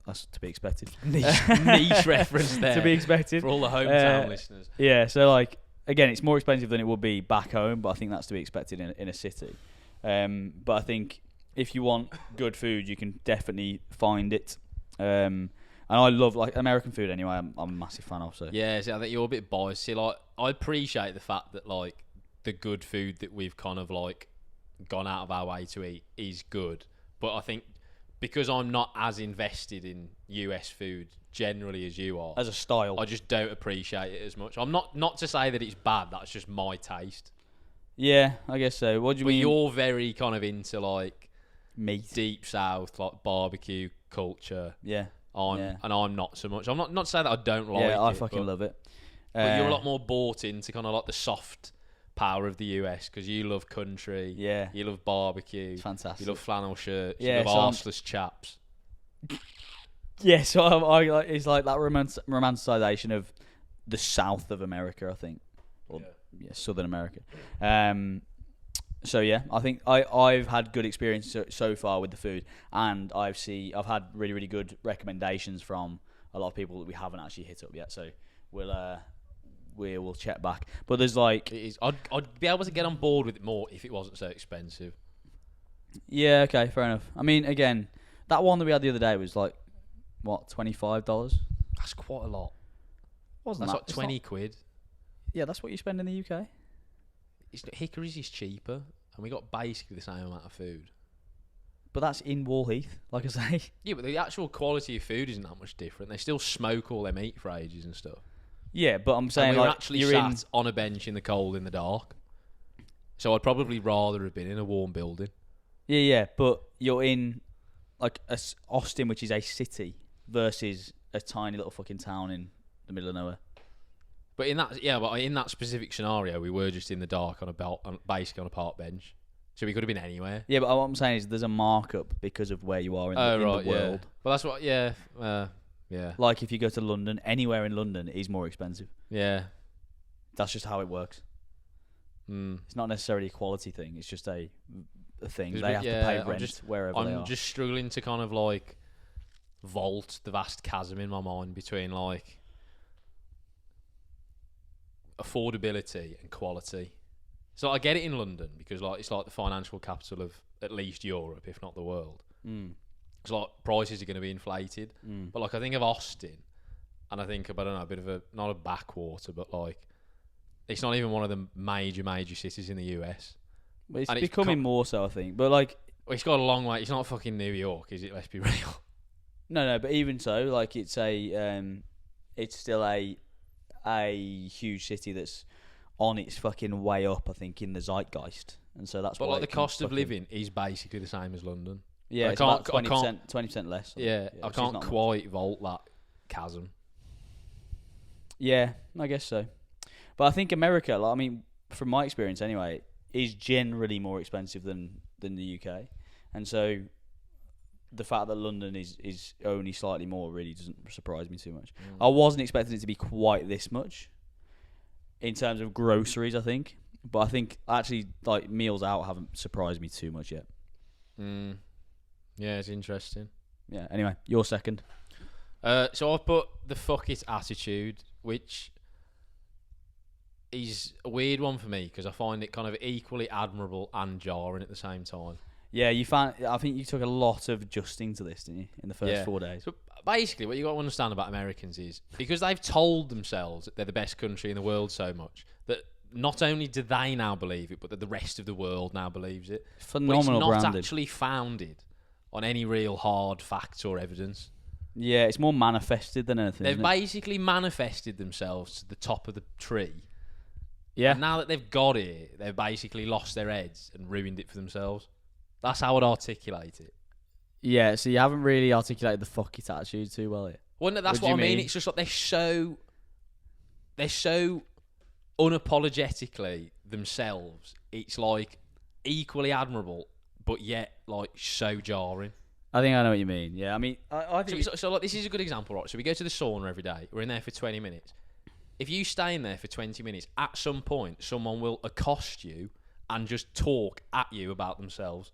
Speaker 1: that's to be expected.
Speaker 2: Niche reference there.
Speaker 1: To be expected
Speaker 2: for all the hometown listeners.
Speaker 1: Yeah, so like again, it's more expensive than it would be back home, but I think that's to be expected in a city. But I think if you want good food, you can definitely find it. And I love like American food anyway. I'm a massive fan of. So
Speaker 2: yeah, see, I think you're a bit biased. See, like I appreciate the fact that like the good food that we've kind of like gone out of our way to eat is good, but I think because I'm not as invested in US food generally as you are,
Speaker 1: as a style,
Speaker 2: I just don't appreciate it as much. I'm not to say that it's bad. That's just my taste.
Speaker 1: Yeah, I guess so. What do you mean?
Speaker 2: You're very kind of into like
Speaker 1: meat,
Speaker 2: deep south, like barbecue culture.
Speaker 1: Yeah.
Speaker 2: And I'm not so much. I'm not to say that I don't like it.
Speaker 1: Yeah, I fucking love it.
Speaker 2: But you're a lot more bought into kind of like the soft power of the US because you love country.
Speaker 1: Yeah.
Speaker 2: You love barbecue.
Speaker 1: It's fantastic.
Speaker 2: You love flannel shirts.
Speaker 1: Yeah,
Speaker 2: you love arseless chaps.
Speaker 1: Yeah, so I like it's like that romanticization of the South of America, I think, or Southern America. So yeah, I think I've had good experience so far with the food, and I've had really really good recommendations from a lot of people that we haven't actually hit up yet. So we'll check back. But there's like
Speaker 2: I'd be able to get on board with it more if it wasn't so expensive.
Speaker 1: Yeah, okay, fair enough. I mean, again, that one that we had the other day was like what, $25?
Speaker 2: That's quite a lot.
Speaker 1: Wasn't
Speaker 2: that's
Speaker 1: that?
Speaker 2: like 20 quid.
Speaker 1: Yeah, that's what you spend in the UK.
Speaker 2: Hickory's is cheaper, and we got basically the same amount of food.
Speaker 1: But that's in Wall Heath, like I say.
Speaker 2: Yeah, but the actual quality of food isn't that much different. They still smoke all their meat for ages and stuff.
Speaker 1: Yeah, but I'm saying
Speaker 2: and we were
Speaker 1: like
Speaker 2: actually sat on a bench in the cold in the dark. So I'd probably rather have been in a warm building. Yeah,
Speaker 1: but you're in like Austin, which is a city, versus a tiny little fucking town in the middle of nowhere.
Speaker 2: But in that specific scenario, we were just in the dark basically on a park bench, so we could have been anywhere.
Speaker 1: Yeah, but what I'm saying is there's a markup because of where you are in the world.
Speaker 2: Yeah. But that's what, yeah.
Speaker 1: Like if you go to London, anywhere in London is more expensive.
Speaker 2: Yeah,
Speaker 1: that's just how it works. It's not necessarily a quality thing. It's just a thing. They have to pay rent wherever they are.
Speaker 2: I'm just struggling to kind of like vault the vast chasm in my mind between like affordability and quality. So I get it in London because like it's like the financial capital of at least Europe, if not the world. It's like prices are going to be inflated. But like I think of Austin, and I think of, I don't know, a bit of a, not a backwater, but like it's not even one of the major cities in the US.
Speaker 1: But it's becoming more so, I think. But like,
Speaker 2: it's got a long way. It's not fucking New York, is it? Let's be real.
Speaker 1: No. But even so, like it's still a huge city that's on its fucking way up, I think, in the zeitgeist, and so that's.
Speaker 2: But like the cost of living is basically the same as London.
Speaker 1: Yeah,
Speaker 2: I
Speaker 1: it's about 20% less.
Speaker 2: I can't quite vault that chasm.
Speaker 1: Yeah, I guess so. But I think America, like, I mean, from my experience anyway, is generally more expensive than the UK, and so the fact that London is only slightly more really doesn't surprise me too much. I wasn't expecting it to be quite this much in terms of groceries, I think, but I think actually like meals out haven't surprised me too much yet.
Speaker 2: Yeah, it's interesting.
Speaker 1: Yeah. Anyway, you're second.
Speaker 2: So I've put the fuck it attitude, which is a weird one for me because I find it kind of equally admirable and jarring at the same time.
Speaker 1: Yeah, I think you took a lot of adjusting to this, didn't you, in the first 4 days?
Speaker 2: So basically, what you got to understand about Americans is because they've told themselves that they're the best country in the world so much that not only do they now believe it, but that the rest of the world now believes it.
Speaker 1: Phenomenal
Speaker 2: branding. It's not
Speaker 1: branded.
Speaker 2: actually founded on any real hard facts or evidence.
Speaker 1: Yeah, it's more manifested than anything.
Speaker 2: They've basically manifested themselves to the top of the tree.
Speaker 1: Yeah.
Speaker 2: And now that they've got it, they've basically lost their heads and ruined it for themselves. That's how I'd articulate it.
Speaker 1: Yeah, so you haven't really articulated the fuck it attitude too well here.
Speaker 2: Well, no, that's what I mean. It's just like they're so unapologetically themselves. It's like equally admirable, but yet like so jarring.
Speaker 1: I think I know what you mean. Yeah, I mean, I think
Speaker 2: so like this is a good example, right? So we go to the sauna every day. We're in there for 20 minutes. If you stay in there for 20 minutes, at some point, someone will accost you and just talk at you about themselves.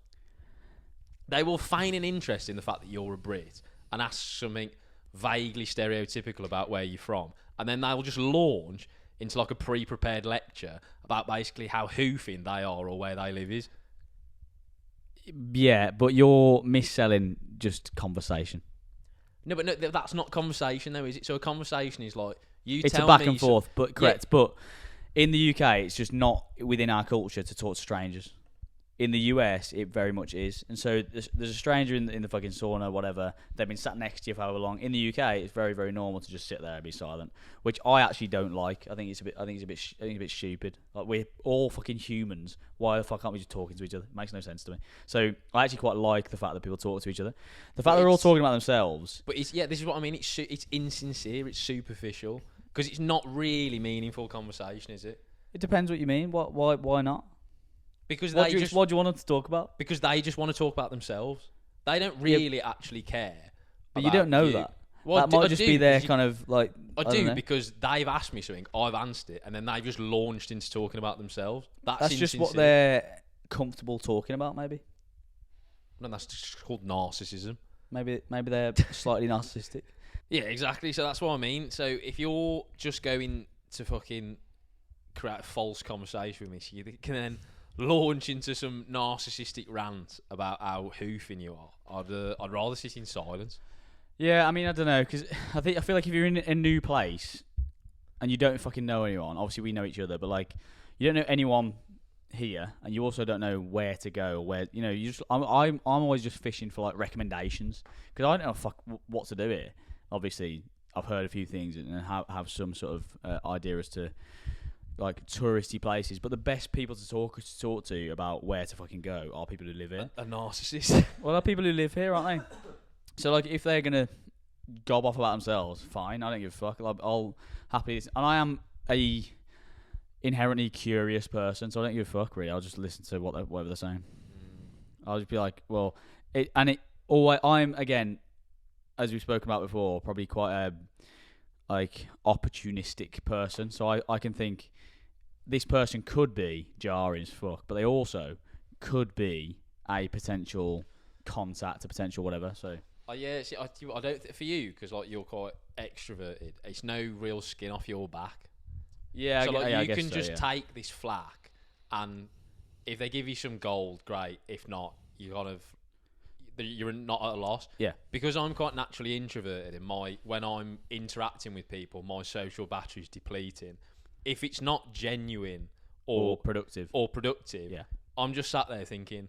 Speaker 2: They will feign an interest in the fact that you're a Brit and ask something vaguely stereotypical about where you're from, and then they'll just launch into like a pre-prepared lecture about basically how hoofing they are or where they live is.
Speaker 1: Yeah, but you're mis-selling just conversation.
Speaker 2: No, but no, that's not conversation though, is it? So a conversation is like
Speaker 1: It's a back and forth, but correct. Yeah. But in the UK, it's just not within our culture to talk to strangers. In the US, it very much is. And so there's a stranger in the fucking sauna, whatever. They've been sat next to you for however long. In the UK, it's very, very normal to just sit there and be silent, which I actually don't like. I think it's a bit stupid. Like, we're all fucking humans. Why the fuck aren't we just talking to each other? It makes no sense to me. So I actually quite like the fact that people talk to each other. The fact that they're all talking about themselves.
Speaker 2: But this is what I mean. It's insincere. It's superficial because it's not really meaningful conversation, is it?
Speaker 1: It depends what you mean. Why not?
Speaker 2: Because
Speaker 1: what do you want them to talk about?
Speaker 2: Because they just want to talk about themselves. They don't really actually care.
Speaker 1: But you don't know that. Well, that might just be their kind of like.
Speaker 2: I do because they've asked me something, I've answered it, and then they've just launched into talking about themselves. That's
Speaker 1: just what they're comfortable talking about, maybe.
Speaker 2: No, that's just called narcissism.
Speaker 1: Maybe they're slightly narcissistic.
Speaker 2: Yeah, exactly. So that's what I mean. So if you're just going to fucking create a false conversation with me, so you can then launch into some narcissistic rant about how hoofing you are, I'd rather sit in silence.
Speaker 1: Yeah, I mean, I don't know, because I feel like if you're in a new place and you don't fucking know anyone, obviously we know each other, but like you don't know anyone here, and you also don't know where to go or where I'm always just fishing for like recommendations because I don't know what to do here. Obviously, I've heard a few things and have some sort of idea as to like touristy places, but the best people to talk to about where to fucking go are people who live here.
Speaker 2: A narcissist.
Speaker 1: Well, they're people who live here, aren't they? So like, if they're gonna gob off about themselves, fine. I don't give a fuck. Like, I'll happily, and I am a inherently curious person, so I don't give a fuck really. I'll just listen to whatever they're saying. I'll just be like, well, I'm again, as we've spoken about before, probably quite a like opportunistic person. So I can think this person could be jarring as fuck, but they also could be a potential contact, a potential whatever. So
Speaker 2: yeah, see, I don't for you because like you're quite extroverted. It's no real skin off your back.
Speaker 1: Yeah,
Speaker 2: so like
Speaker 1: you
Speaker 2: can just take this flack, and if they give you some gold, great. If not, you're not at a loss.
Speaker 1: Yeah. Because
Speaker 2: I'm quite naturally introverted when I'm interacting with people, my social battery's depleting. If it's not genuine or
Speaker 1: productive,
Speaker 2: yeah, I'm just sat there thinking,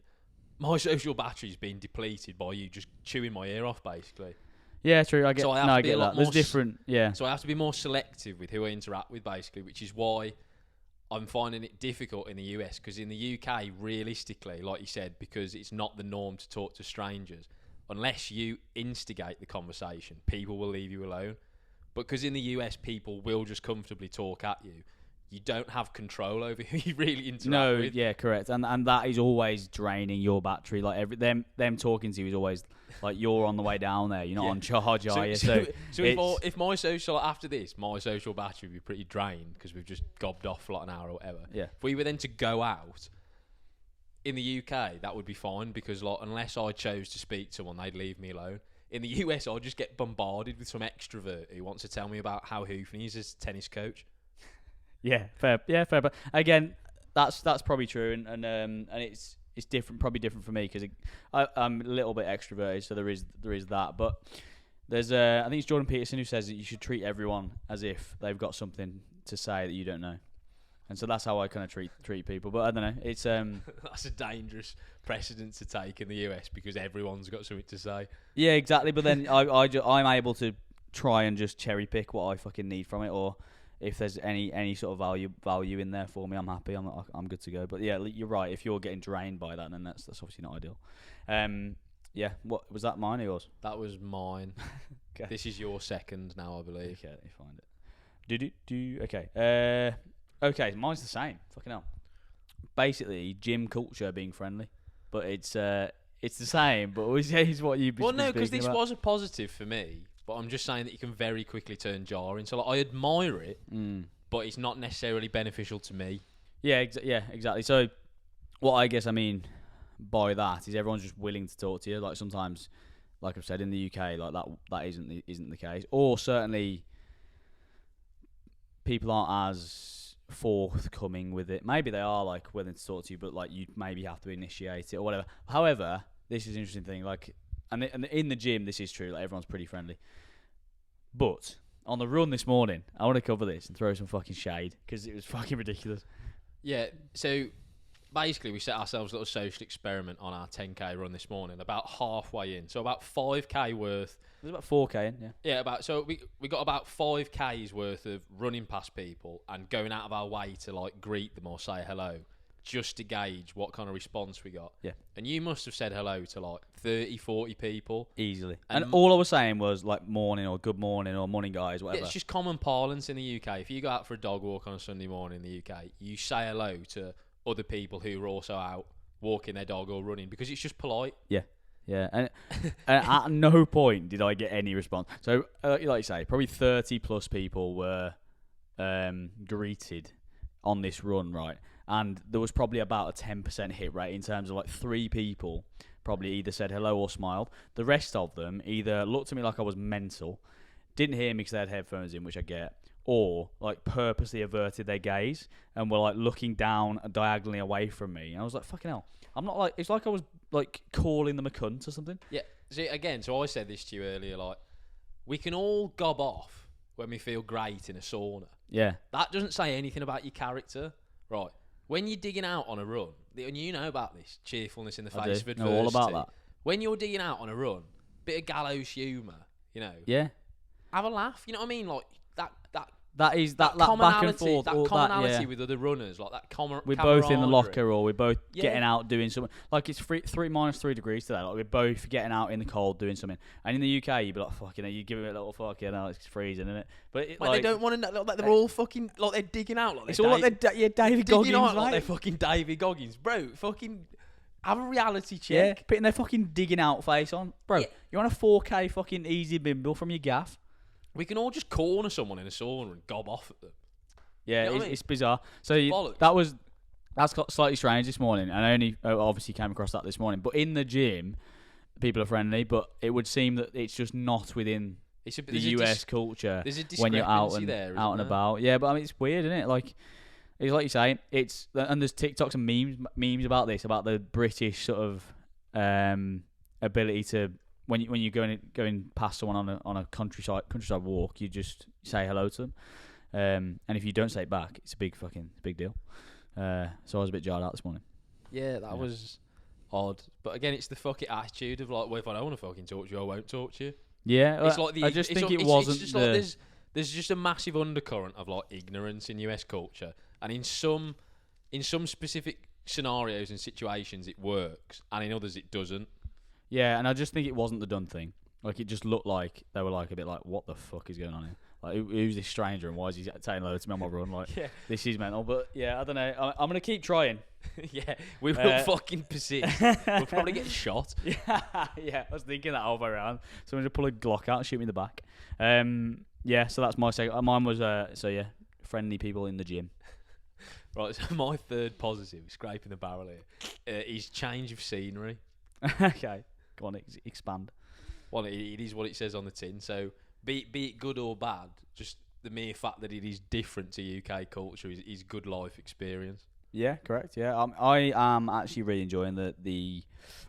Speaker 2: my social battery's been depleted by you just chewing my ear off, basically.
Speaker 1: Yeah, true. I get that. There's different. Yeah.
Speaker 2: So I have to be more selective with who I interact with, basically, which is why I'm finding it difficult in the US, because in the UK, realistically, like you said, because it's not the norm to talk to strangers, unless you instigate the conversation, people will leave you alone. But because in the US, people will just comfortably talk at you, you don't have control over who you really interact with.
Speaker 1: No, yeah, correct. And that is always draining your battery. Like them talking to you is always like you're on the way down there. You're not on charge, are you? So
Speaker 2: if my social after this, my social battery would be pretty drained because we've just gobbed off for like an hour or whatever.
Speaker 1: Yeah.
Speaker 2: If we were then to go out in the UK, that would be fine because like unless I chose to speak to someone, they'd leave me alone. In the US, I'll just get bombarded with some extrovert who wants to tell me about how hoofing he is as a tennis coach.
Speaker 1: Yeah, fair. Yeah, fair. But again, that's probably true, and it's different, probably different for me because I'm a little bit extroverted, so there is that. But there's I think it's Jordan Peterson who says that you should treat everyone as if they've got something to say that you don't know, and so that's how I kind of treat people. But I don't know, it's
Speaker 2: that's a dangerous precedent to take in the US because everyone's got something to say. Yeah,
Speaker 1: exactly. But then I'm able to try and just cherry pick what I fucking need from it, or if there's any sort of value in there for me, I'm happy. I'm good to go. But yeah, you're right. If you're getting drained by that, then that's obviously not ideal. Yeah. What was that? Mine or yours?
Speaker 2: That was mine.
Speaker 1: Okay.
Speaker 2: This is your second now, I believe.
Speaker 1: Okay, let me find it. Okay. Okay. Mine's the same. Fucking hell. Basically, gym culture being friendly, but it's the same. But it's what you.
Speaker 2: Well, no, because this was a positive for me. But I'm just saying that you can very quickly turn jarring. So like, I admire it, but it's not necessarily beneficial to me.
Speaker 1: Yeah, exactly. So what I guess I mean by that is everyone's just willing to talk to you. Like sometimes, like I've said, in the UK, like that isn't the case, or certainly people aren't as forthcoming with it. Maybe they are like willing to talk to you, but like you maybe have to initiate it or whatever. However, this is an interesting thing. Like, and in the gym, this is true. Like everyone's pretty friendly, but on the run this morning, I want to cover this and throw some fucking shade because it was fucking ridiculous.
Speaker 2: Yeah, so basically we set ourselves a little social experiment on our 10k run this morning, about halfway in. So about 5k worth.
Speaker 1: There's about 4k in, yeah.
Speaker 2: Yeah, so we got about 5k's worth of running past people and going out of our way to like greet them or say hello, just to gauge what kind of response we got.
Speaker 1: Yeah.
Speaker 2: And you must have said hello to like 30, 40 people.
Speaker 1: Easily. And all I was saying was like morning or good morning or morning guys, whatever.
Speaker 2: Yeah, it's just common parlance in the UK. If you go out for a dog walk on a Sunday morning in the UK, you say hello to other people who are also out walking their dog or running because it's just polite.
Speaker 1: Yeah. Yeah, and at no point did I get any response. So, like you say, probably 30 plus people were greeted on this run, right? And there was probably about a 10% hit rate in terms of like 3 people probably either said hello or smiled. The rest of them either looked at me like I was mental, didn't hear me because they had headphones in, which I get, or like purposely averted their gaze and were like looking down diagonally away from me. And I was like, fucking hell. I'm not like, it's like I was like calling them a cunt or something.
Speaker 2: Yeah. See, again, so I said this to you earlier, like, we can all gob off when we feel great in a sauna.
Speaker 1: Yeah.
Speaker 2: That doesn't say anything about your character, right? When you're digging out on a run, and you know about this, cheerfulness in the face of adversity.
Speaker 1: I know all about that.
Speaker 2: When you're digging out on a run, bit of gallows humour, you know.
Speaker 1: Yeah.
Speaker 2: Have a laugh, you know what I mean? Like,
Speaker 1: that back and forth.
Speaker 2: That commonality
Speaker 1: that, yeah.
Speaker 2: with other runners, like that common.
Speaker 1: We're both in the locker, or we're both getting out doing something. Like it's -3 degrees today. Like we're both getting out in the cold doing something. And in the UK, you'd be like, "Fucking," you give it a little fuck, you know, it's freezing, isn't it? But
Speaker 2: like, they don't want to know. Like they're all fucking like they're digging out. Like
Speaker 1: it's all like they're David Goggins,
Speaker 2: out,
Speaker 1: right?
Speaker 2: Like they're fucking David Goggins, bro. Fucking have a reality check.
Speaker 1: Yeah, putting their fucking digging out face on, bro. Yeah. You want a 4K fucking easy bimble from your gaff?
Speaker 2: We can all just corner someone in a sauna and gob off at them.
Speaker 1: Yeah,
Speaker 2: you know
Speaker 1: it's bizarre. So that's got slightly strange this morning, and I only obviously came across that this morning. But in the gym, people are friendly, but it would seem that it's just not within the US culture when you're out and about. Yeah, but I mean it's weird, isn't it? Like it's like you say, and there's TikToks and memes about this, about the British sort of ability to when you're going past someone on a countryside walk, you just say hello to them. And if you don't say it back, it's a big deal. So I was a bit jarred out this morning.
Speaker 2: Yeah, that was odd. But again, it's the fucking attitude of like, well, if I don't want to fucking talk to you, I won't talk to you.
Speaker 1: Yeah,
Speaker 2: it's like
Speaker 1: I just think it wasn't.
Speaker 2: It's just like there's just a massive undercurrent of like ignorance in US culture, and in some specific scenarios and situations it works, and in others it doesn't.
Speaker 1: Yeah, and I just think it wasn't the done thing. Like it just looked like they were like a bit like, what the fuck is going on here? Like, who's this stranger and why is he saying hello to me on my run? Like, this is mental. But yeah, I don't know. I'm gonna keep trying.
Speaker 2: Yeah, we will fucking persist. We'll probably get shot.
Speaker 1: Yeah. I was thinking that all the way around. Someone just pull a Glock out and shoot me in the back. Yeah. So that's my second. Mine was friendly people in the gym.
Speaker 2: Right. So my third positive, scraping the barrel here, is change of scenery.
Speaker 1: Okay. Go on, expand.
Speaker 2: Well, it is what it says on the tin. So be it good or bad, just the mere fact that it is different to UK culture is good life experience.
Speaker 1: Yeah, correct. Yeah, I am actually really enjoying the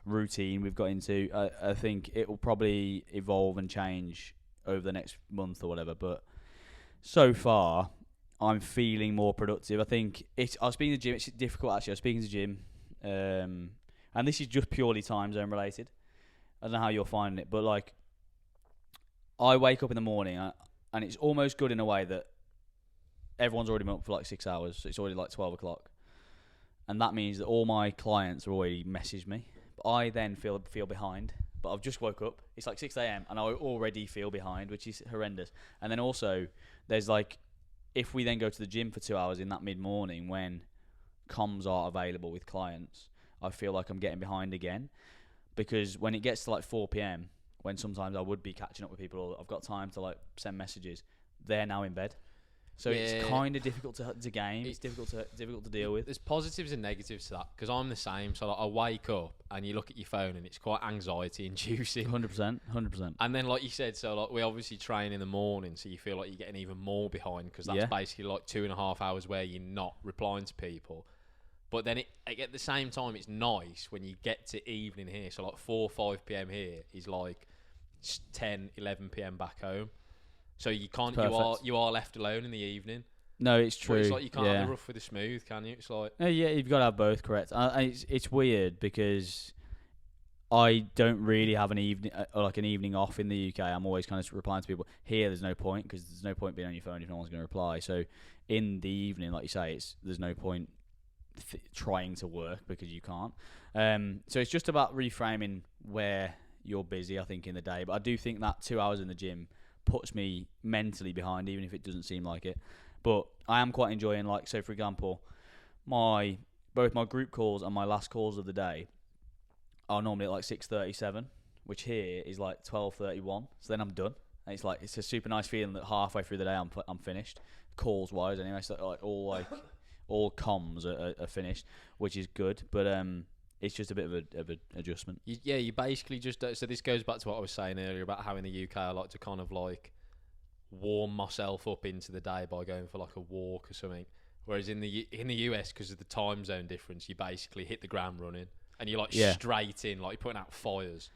Speaker 1: routine we've got into. I think it will probably evolve and change over the next month or whatever. But so far, I'm feeling more productive. I think I was speaking to the gym. It's difficult actually. I was speaking to the gym, and this is just purely time zone related. I don't know how you're finding it, but like, I wake up in the morning and it's almost good in a way that everyone's already been up for like 6 hours. So it's already like 12 o'clock. And that means that all my clients have already messaged me. But I then feel behind. But I've just woke up. It's like 6 a.m. and I already feel behind, which is horrendous. And then also, there's like, if we then go to the gym for 2 hours in that mid-morning when comms are available with clients, I feel like I'm getting behind again. Because when it gets to like 4 p.m, when sometimes I would be catching up with people or I've got time to like send messages, they're now in bed. So it's kind of difficult to game. It's difficult to deal with.
Speaker 2: There's positives and negatives to that because I'm the same. So like, I wake up and you look at your phone and it's quite anxiety inducing.
Speaker 1: 100%.
Speaker 2: And then like you said, so like we obviously train in the morning, so you feel like you're getting even more behind because that's basically like 2.5 hours where you're not replying to people. But then at the same time, it's nice when you get to evening here. So like 4 or 5 p.m. here is like 10, 11 p.m. back home. So you can't. You are left alone in the evening.
Speaker 1: No, it's true.
Speaker 2: But it's like you can't have the rough with the smooth, can you? It's like
Speaker 1: you've got to have both. Correct. It's weird because I don't really have an evening off in the UK. I'm always kind of replying to people. Here, there's no point because there's no point being on your phone if no one's going to reply. So in the evening, like you say, there's no point trying to work because you can't. So it's just about reframing where you're busy. I think in the day, but I do think that 2 hours in the gym puts me mentally behind, even if it doesn't seem like it. But I am quite enjoying, like, so for example, both my group calls and my last calls of the day are normally at like 6:37, which here is like 12:31. So then I'm done. And it's a super nice feeling that halfway through the day I'm finished, calls wise anyway. So all comms are finished, which is good. But it's just a bit of an adjustment.
Speaker 2: You basically just... So this goes back to what I was saying earlier about how in the UK I like to kind of like warm myself up into the day by going for like a walk or something. Whereas in the US, because of the time zone difference, you basically hit the ground running and you're like straight in, like you're putting out fires.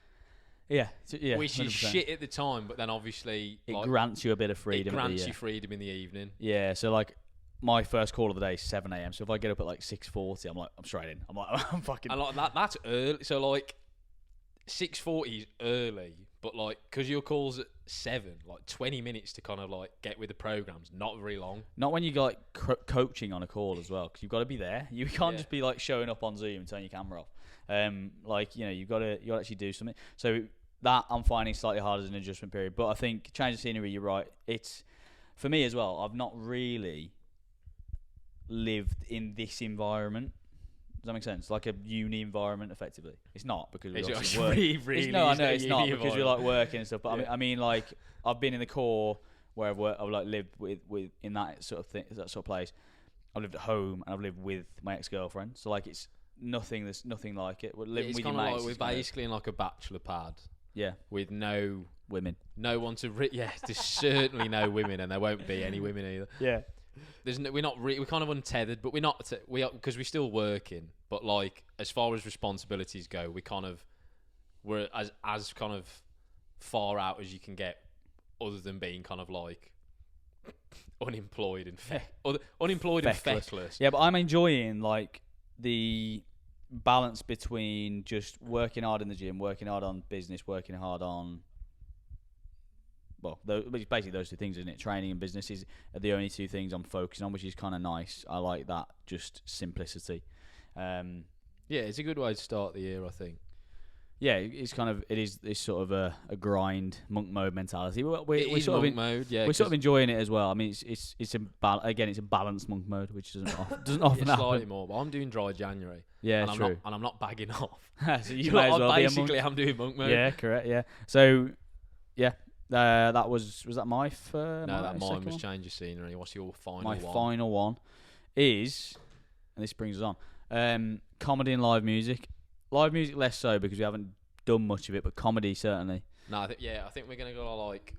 Speaker 1: Yeah.
Speaker 2: Which 100%. Is shit at the time, but then obviously...
Speaker 1: It grants you a bit of freedom.
Speaker 2: It grants you freedom in the evening.
Speaker 1: Yeah, so like... My first call of the day is 7 a.m. So if I get up at like 6:40, I'm straight in. I'm fucking.
Speaker 2: And like that's early. So like 6:40 is early, but like because your call's at 7, like 20 minutes to kind of like get with the programs, not very long.
Speaker 1: Not when you got like coaching on a call as well, because you've got to be there. You can't just be like showing up on Zoom and turning your camera off. Like you got to actually do something. So that I'm finding slightly harder as an adjustment period. But I think change of scenery. You're right. It's for me as well. I've not really lived in this environment. Does that make sense? Like a uni environment, effectively. It's not because we obviously work. I know it's not because we like working and stuff. But I mean, like I've been in the core where I've like lived with in that sort of thing, that sort of place. I've lived at home and I've lived with my ex-girlfriend. So like it's nothing. There's nothing like it. We're living with your mates.
Speaker 2: Like we're basically in like a bachelor pad.
Speaker 1: Yeah.
Speaker 2: With no
Speaker 1: women.
Speaker 2: No one to. There's certainly no women, and there won't be any women either.
Speaker 1: Yeah.
Speaker 2: We're kind of untethered, but we're not. We are because we're still working. But like as far as responsibilities go, we're as kind of far out as you can get, other than being kind of like unemployed and feckless.
Speaker 1: Yeah, but I'm enjoying like the balance between just working hard in the gym, working hard on business, working hard on. Well, basically those two things, isn't it? Training and business are the only two things I'm focusing on, which is kind of nice. I like that, just simplicity.
Speaker 2: Yeah, it's a good way to start the year, I think.
Speaker 1: Yeah, it's sort of a grind, monk mode mentality. We're
Speaker 2: sort of mode, yeah.
Speaker 1: We're sort of enjoying it as well. I mean, it's a balanced monk mode, which doesn't often happen.
Speaker 2: Slightly more, but I'm doing dry January.
Speaker 1: Yeah,
Speaker 2: and
Speaker 1: true.
Speaker 2: I'm not bagging off.
Speaker 1: So you might as well be a monk.
Speaker 2: I'm doing monk mode.
Speaker 1: Yeah, correct. Yeah. So, yeah. That was that my first?
Speaker 2: No, that mine was change of scenery. What's your final one?
Speaker 1: My final one is, and this brings us on, comedy and live music. Live music less so because we haven't done much of it, but comedy certainly.
Speaker 2: No, I think we're gonna go like,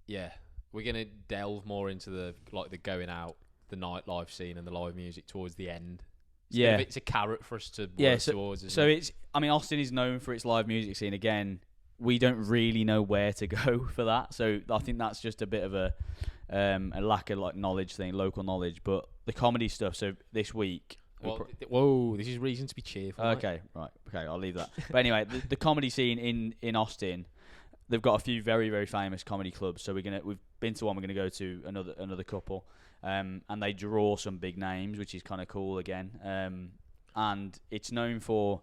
Speaker 2: we're gonna delve more into the going out, the nightlife scene and the live music towards the end. It's a carrot for us to work towards.
Speaker 1: So it's, I mean, Austin is known for its live music scene. Again, we don't really know where to go for that, so I think that's just a bit of a lack of like knowledge thing, local knowledge. But the comedy stuff. So this week,
Speaker 2: this is reason to be cheerful.
Speaker 1: Okay, right. Okay, I'll leave that. But anyway, the comedy scene in Austin, they've got a few very very famous comedy clubs. So we've been to one. We're gonna go to another couple, and they draw some big names, which is kind of cool again. And it's known for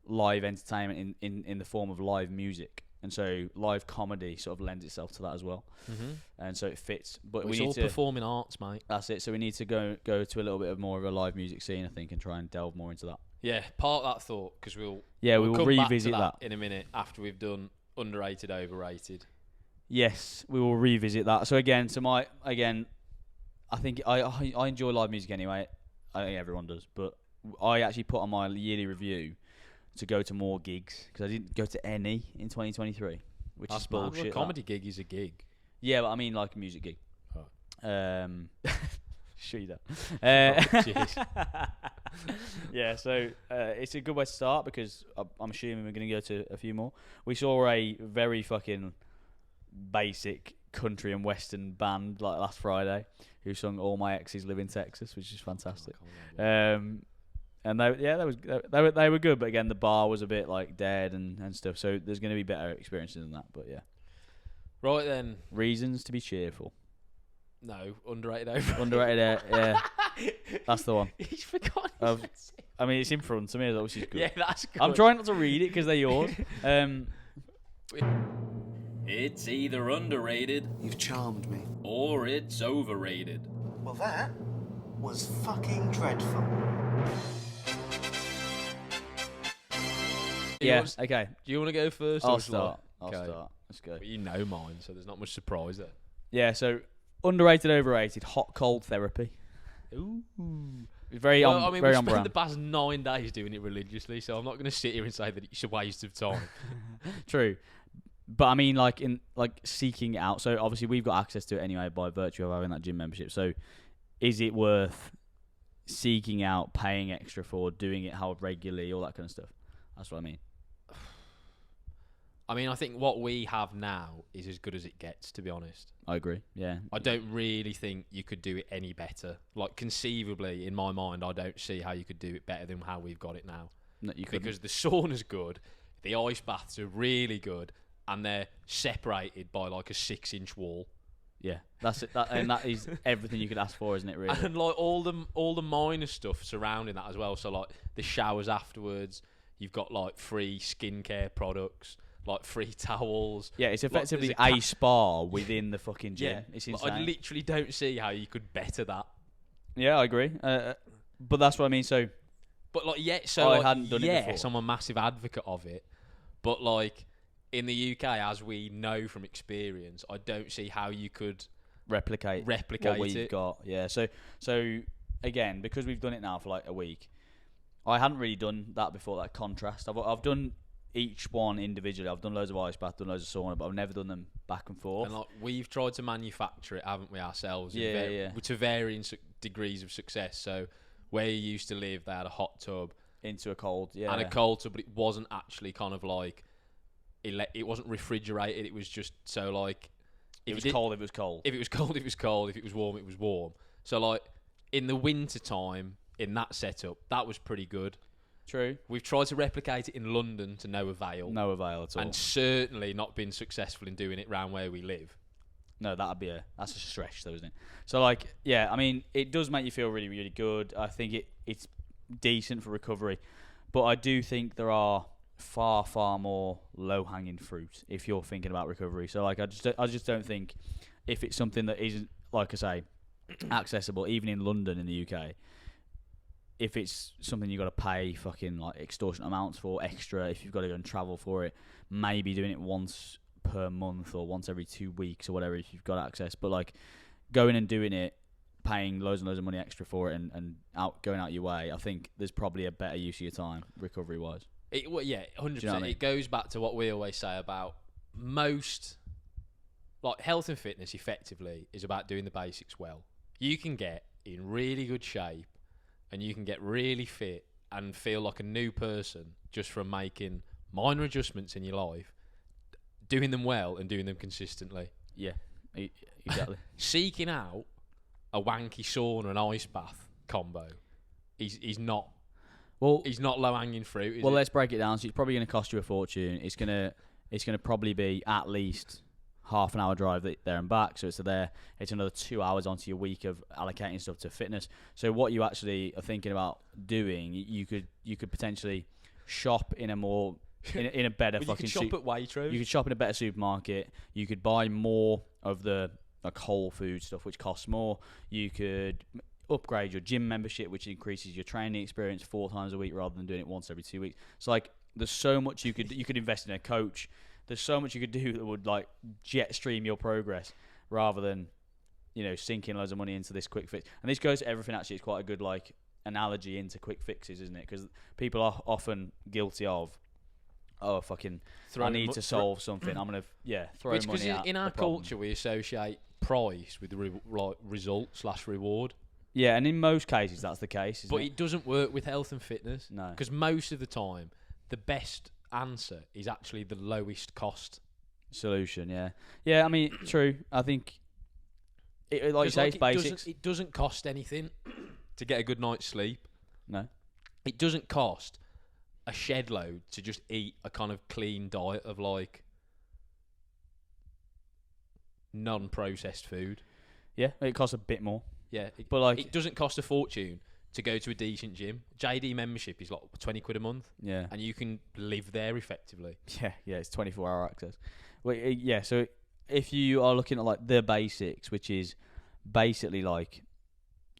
Speaker 1: live entertainment in the form of live music, and so live comedy sort of lends itself to that as well. And so it fits. But
Speaker 2: it's all performing arts, mate.
Speaker 1: That's it. So we need to go to a little bit of more of a live music scene, I think, and try and delve more into that.
Speaker 2: Yeah, part of that thought, because we'll
Speaker 1: will
Speaker 2: come
Speaker 1: revisit
Speaker 2: back to
Speaker 1: that
Speaker 2: in a minute after we've done underrated, overrated.
Speaker 1: Yes, we will revisit that. So again, I think I enjoy live music anyway. I think everyone does, but I actually put on my yearly review to go to more gigs because I didn't go to any in 2023, which is bullshit.
Speaker 2: A comedy gig is a gig.
Speaker 1: Yeah, but I mean like a music gig.
Speaker 2: Oh.
Speaker 1: Sure you don't.
Speaker 2: Jeez.
Speaker 1: Yeah, so it's a good way to start because I'm assuming we're going to go to a few more. We saw a very fucking basic country and western band like last Friday who sung "All My Exes Live in Texas," which is fantastic. And they were good, but again the bar was a bit like dead and stuff. So there's going to be better experiences than that. But yeah,
Speaker 2: Right then.
Speaker 1: reasons to be cheerful.
Speaker 2: No, underrated, overrated.
Speaker 1: Underrated, yeah, that's the one.
Speaker 2: He's forgotten.
Speaker 1: I mean, it's in front of me, which is good.
Speaker 2: Yeah, that's good.
Speaker 1: I'm trying not to read it because they're yours.
Speaker 2: It's either underrated
Speaker 3: You've charmed me.
Speaker 2: or it's overrated.
Speaker 3: Well, that was fucking dreadful.
Speaker 1: Yeah, okay.
Speaker 2: Do you want to go first?
Speaker 1: I'll
Speaker 2: or shall
Speaker 1: start.
Speaker 2: I?
Speaker 1: I'll
Speaker 2: Okay.
Speaker 1: start. Let's go.
Speaker 2: Well, you know mine, so there's not much surprise there.
Speaker 1: Yeah, so underrated, overrated, hot cold therapy.
Speaker 2: Ooh.
Speaker 1: Very
Speaker 2: Well,
Speaker 1: on,
Speaker 2: I mean,
Speaker 1: very
Speaker 2: we
Speaker 1: on
Speaker 2: spent
Speaker 1: brand.
Speaker 2: the past 9 days doing it religiously, so I'm not going to sit here and say that it's a waste of time.
Speaker 1: True, but I mean, like seeking it out. So obviously we've got access to it anyway by virtue of having that gym membership. So is it worth seeking out, paying extra for, doing it how regularly, all that kind of stuff? That's what I mean.
Speaker 2: I mean, I think what we have now is as good as it gets, to be honest.
Speaker 1: I agree. Yeah,
Speaker 2: I don't really think you could do it any better. Like, conceivably, in my mind, I don't see how you could do it better than how we've got it now.
Speaker 1: no, you couldn't.
Speaker 2: Because the sauna's good, the ice baths are really good, and they're separated by like a 6-inch wall.
Speaker 1: Yeah, that's it. And that is everything you could ask for, isn't it? Really.
Speaker 2: And like all the minor stuff surrounding that as well. So like the showers afterwards, you've got like free skincare products, like free towels.
Speaker 1: Yeah, it's effectively
Speaker 2: there's
Speaker 1: a spa within the fucking gym.
Speaker 2: Yeah,
Speaker 1: It's
Speaker 2: like,
Speaker 1: insane.
Speaker 2: I literally don't see how you could better that.
Speaker 1: Yeah, I agree. But that's what I mean. So
Speaker 2: But like, yeah, so
Speaker 1: I
Speaker 2: like,
Speaker 1: hadn't done it
Speaker 2: yes,
Speaker 1: before.
Speaker 2: I'm a massive advocate of it. But like in the UK, as we know from experience, I don't see how you could
Speaker 1: replicate what we've got. Yeah. So again, because we've done it now for like a week, I hadn't really done that before. That contrast. I've done each one individually. I've done loads of ice bath, done loads of sauna, but I've never done them back and forth.
Speaker 2: And like we've tried to manufacture it, haven't we, ourselves?
Speaker 1: Yeah.
Speaker 2: To varying degrees of success. So where you used to live, they had a hot tub
Speaker 1: Into a cold, yeah.
Speaker 2: and a cold tub, but it wasn't actually kind of like it wasn't refrigerated. It was just so like
Speaker 1: It was cold. It was cold.
Speaker 2: If it was cold, it was cold. If it was warm, it was warm. So like in the winter time, in that setup, that was pretty good.
Speaker 1: True.
Speaker 2: We've tried to replicate it in London to no avail.
Speaker 1: No avail at all.
Speaker 2: And certainly not been successful in doing it round where we live.
Speaker 1: No, that's a stretch though, isn't it? So like, yeah, I mean, it does make you feel really, really good. I think it's decent for recovery, but I do think there are far, far more low-hanging fruit if you're thinking about recovery. So like, I just don't think if it's something that isn't, like I say, accessible, even in London in the UK, if it's something you've got to pay fucking like extortionate amounts for extra, if you've got to go and travel for it, maybe doing it once per month or once every 2 weeks or whatever if you've got access. But like going and doing it, paying loads and loads of money extra for it and going out your way, I think there's probably a better use of your time recovery-wise.
Speaker 2: Yeah, 100%.
Speaker 1: You know what I mean?
Speaker 2: It goes back to what we always say about most, like health and fitness effectively is about doing the basics well. You can get in really good shape and you can get really fit and feel like a new person just from making minor adjustments in your life, doing them well and doing them consistently.
Speaker 1: Yeah, exactly.
Speaker 2: Seeking out a wanky sauna and ice bath combo, he's not low hanging fruit.
Speaker 1: Well, let's break it down. So it's probably going to cost you a fortune. It's gonna probably be at least half an hour drive there and back. So it's another 2 hours onto your week of allocating stuff to fitness. So what you actually are thinking about doing, you could potentially shop in a more in a better
Speaker 2: well,
Speaker 1: fucking.
Speaker 2: You could shop at Waitrose.
Speaker 1: You could shop in a better supermarket. You could buy more of the like whole food stuff, which costs more. You could upgrade your gym membership, which increases your training experience 4 times a week rather than doing it once every 2 weeks. So like, there's so much you could invest in a coach. there's so much you could do that would like jet stream your progress rather than, sinking loads of money into this quick fix. And this goes to everything. Actually, it's quite a good like analogy into quick fixes, isn't it? Because people are often guilty of, I need to solve something. I'm gonna throw money at
Speaker 2: in our culture we associate price with result/reward.
Speaker 1: Yeah, and in most cases that's the case.
Speaker 2: But it doesn't work with health and fitness.
Speaker 1: No,
Speaker 2: because most of the time the best answer is actually the lowest cost
Speaker 1: solution. Yeah. I mean, true. I think like you say, it's basics.
Speaker 2: It doesn't cost anything to get a good night's sleep.
Speaker 1: No,
Speaker 2: it doesn't cost a shed load to just eat a kind of clean diet of like non-processed food.
Speaker 1: Yeah, it costs a bit more.
Speaker 2: Yeah,
Speaker 1: but like
Speaker 2: it doesn't cost a fortune to go to a decent gym. JD membership is like £20 a month.
Speaker 1: Yeah,
Speaker 2: and you can live there effectively.
Speaker 1: Yeah, it's 24-hour access. Well, so if you are looking at like the basics, which is basically like,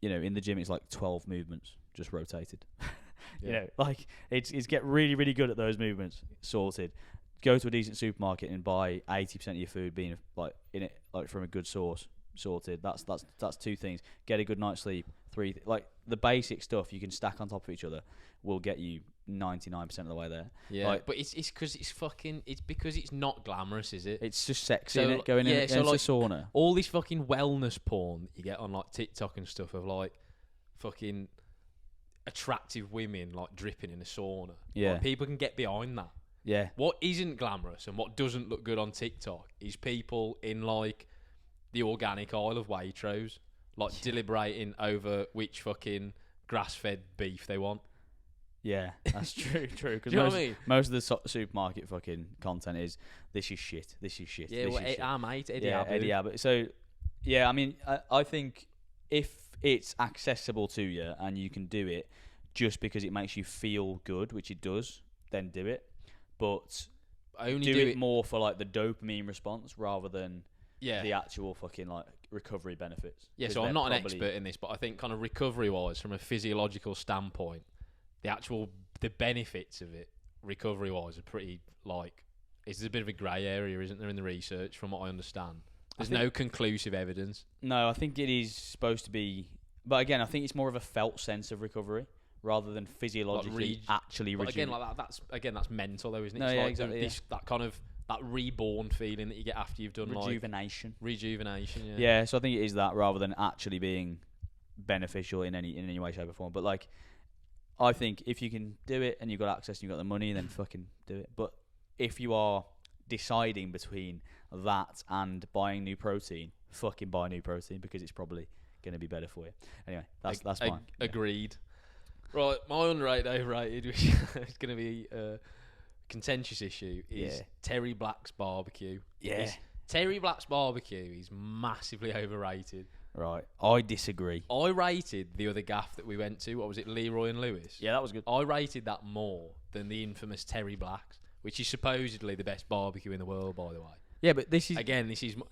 Speaker 1: in the gym it's like 12 movements just rotated. Like it's get really really good at those movements. Sorted. Go to a decent supermarket and buy 80% of your food being like in it like from a good source. Sorted. That's two things. Get a good night's sleep. Three, like the basic stuff you can stack on top of each other will get you 99% of the way there.
Speaker 2: Yeah,
Speaker 1: like,
Speaker 2: but it's because it's not glamorous, is it?
Speaker 1: It's just sexy,
Speaker 2: so,
Speaker 1: innit? Going into
Speaker 2: like,
Speaker 1: a sauna.
Speaker 2: All this fucking wellness porn that you get on like TikTok and stuff of like fucking attractive women like dripping in a sauna.
Speaker 1: Yeah,
Speaker 2: like, people can get behind that.
Speaker 1: Yeah.
Speaker 2: What isn't glamorous and what doesn't look good on TikTok is people in like the organic aisle of Waitrose, like deliberating over which fucking grass-fed beef they want.
Speaker 1: Yeah, that's true. Because
Speaker 2: Do you know what I mean?
Speaker 1: Most of the supermarket fucking content is this is shit.
Speaker 2: Yeah, well, our mate Eddie Abbott.
Speaker 1: Eddie Abbott. So, yeah, I mean, I think if it's accessible to you and you can do it just because it makes you feel good, which it does, then do it. But
Speaker 2: only
Speaker 1: do it more for like the dopamine response rather than the actual fucking like recovery benefits.
Speaker 2: Yeah, so I'm not an expert in this, but I think kind of recovery-wise, from a physiological standpoint, the benefits of it, recovery-wise, are pretty like it's a bit of a grey area, isn't there, in the research? From what I understand, there's no conclusive evidence. No,
Speaker 1: I think it is supposed to be, but again, I think it's more of a felt sense of recovery rather than physiologically actually.
Speaker 2: But again, like that's mental though, isn't it?
Speaker 1: No,
Speaker 2: it's
Speaker 1: yeah,
Speaker 2: like
Speaker 1: exactly.
Speaker 2: That kind of that reborn feeling that you get after you've done
Speaker 1: rejuvenation.
Speaker 2: Yeah.
Speaker 1: Yeah, so I think it is that rather than actually being beneficial in any way, shape, or form. But like, I think if you can do it and you've got access and you've got the money, then fucking do it. But if you are deciding between that and buying new protein, fucking buy new protein because it's probably going to be better for you. Anyway, that's mine.
Speaker 2: Agreed. Right, my underrated, overrated, which is going to be a contentious issue, is Terry Black's barbecue.
Speaker 1: Yeah.
Speaker 2: Terry Black's barbecue is massively overrated.
Speaker 1: Right, I disagree.
Speaker 2: I rated the other gaff that we went to, what was it, Leroy and Lewis?
Speaker 1: Yeah, that was good.
Speaker 2: I rated that more than the infamous Terry Black's, which is supposedly the best barbecue in the world, by the way.
Speaker 1: Yeah, but this is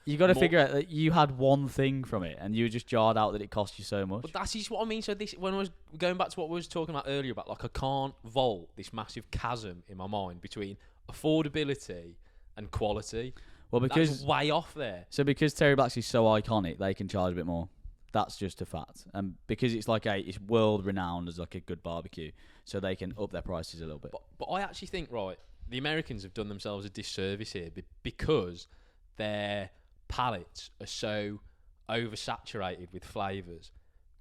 Speaker 1: you got to figure out that you had one thing from it, and you were just jarred out that it cost you so much.
Speaker 2: But that's just what I mean. So this, when I was going back to what we was talking about earlier about, like, I can't vault this massive chasm in my mind between affordability and quality.
Speaker 1: Well, because
Speaker 2: that's way off there.
Speaker 1: So because Terry Black's is so iconic, they can charge a bit more. That's just a fact, and because it's it's world renowned as like a good barbecue, so they can up their prices a little bit.
Speaker 2: But I actually think, right, the Americans have done themselves a disservice here because their palates are so oversaturated with flavours.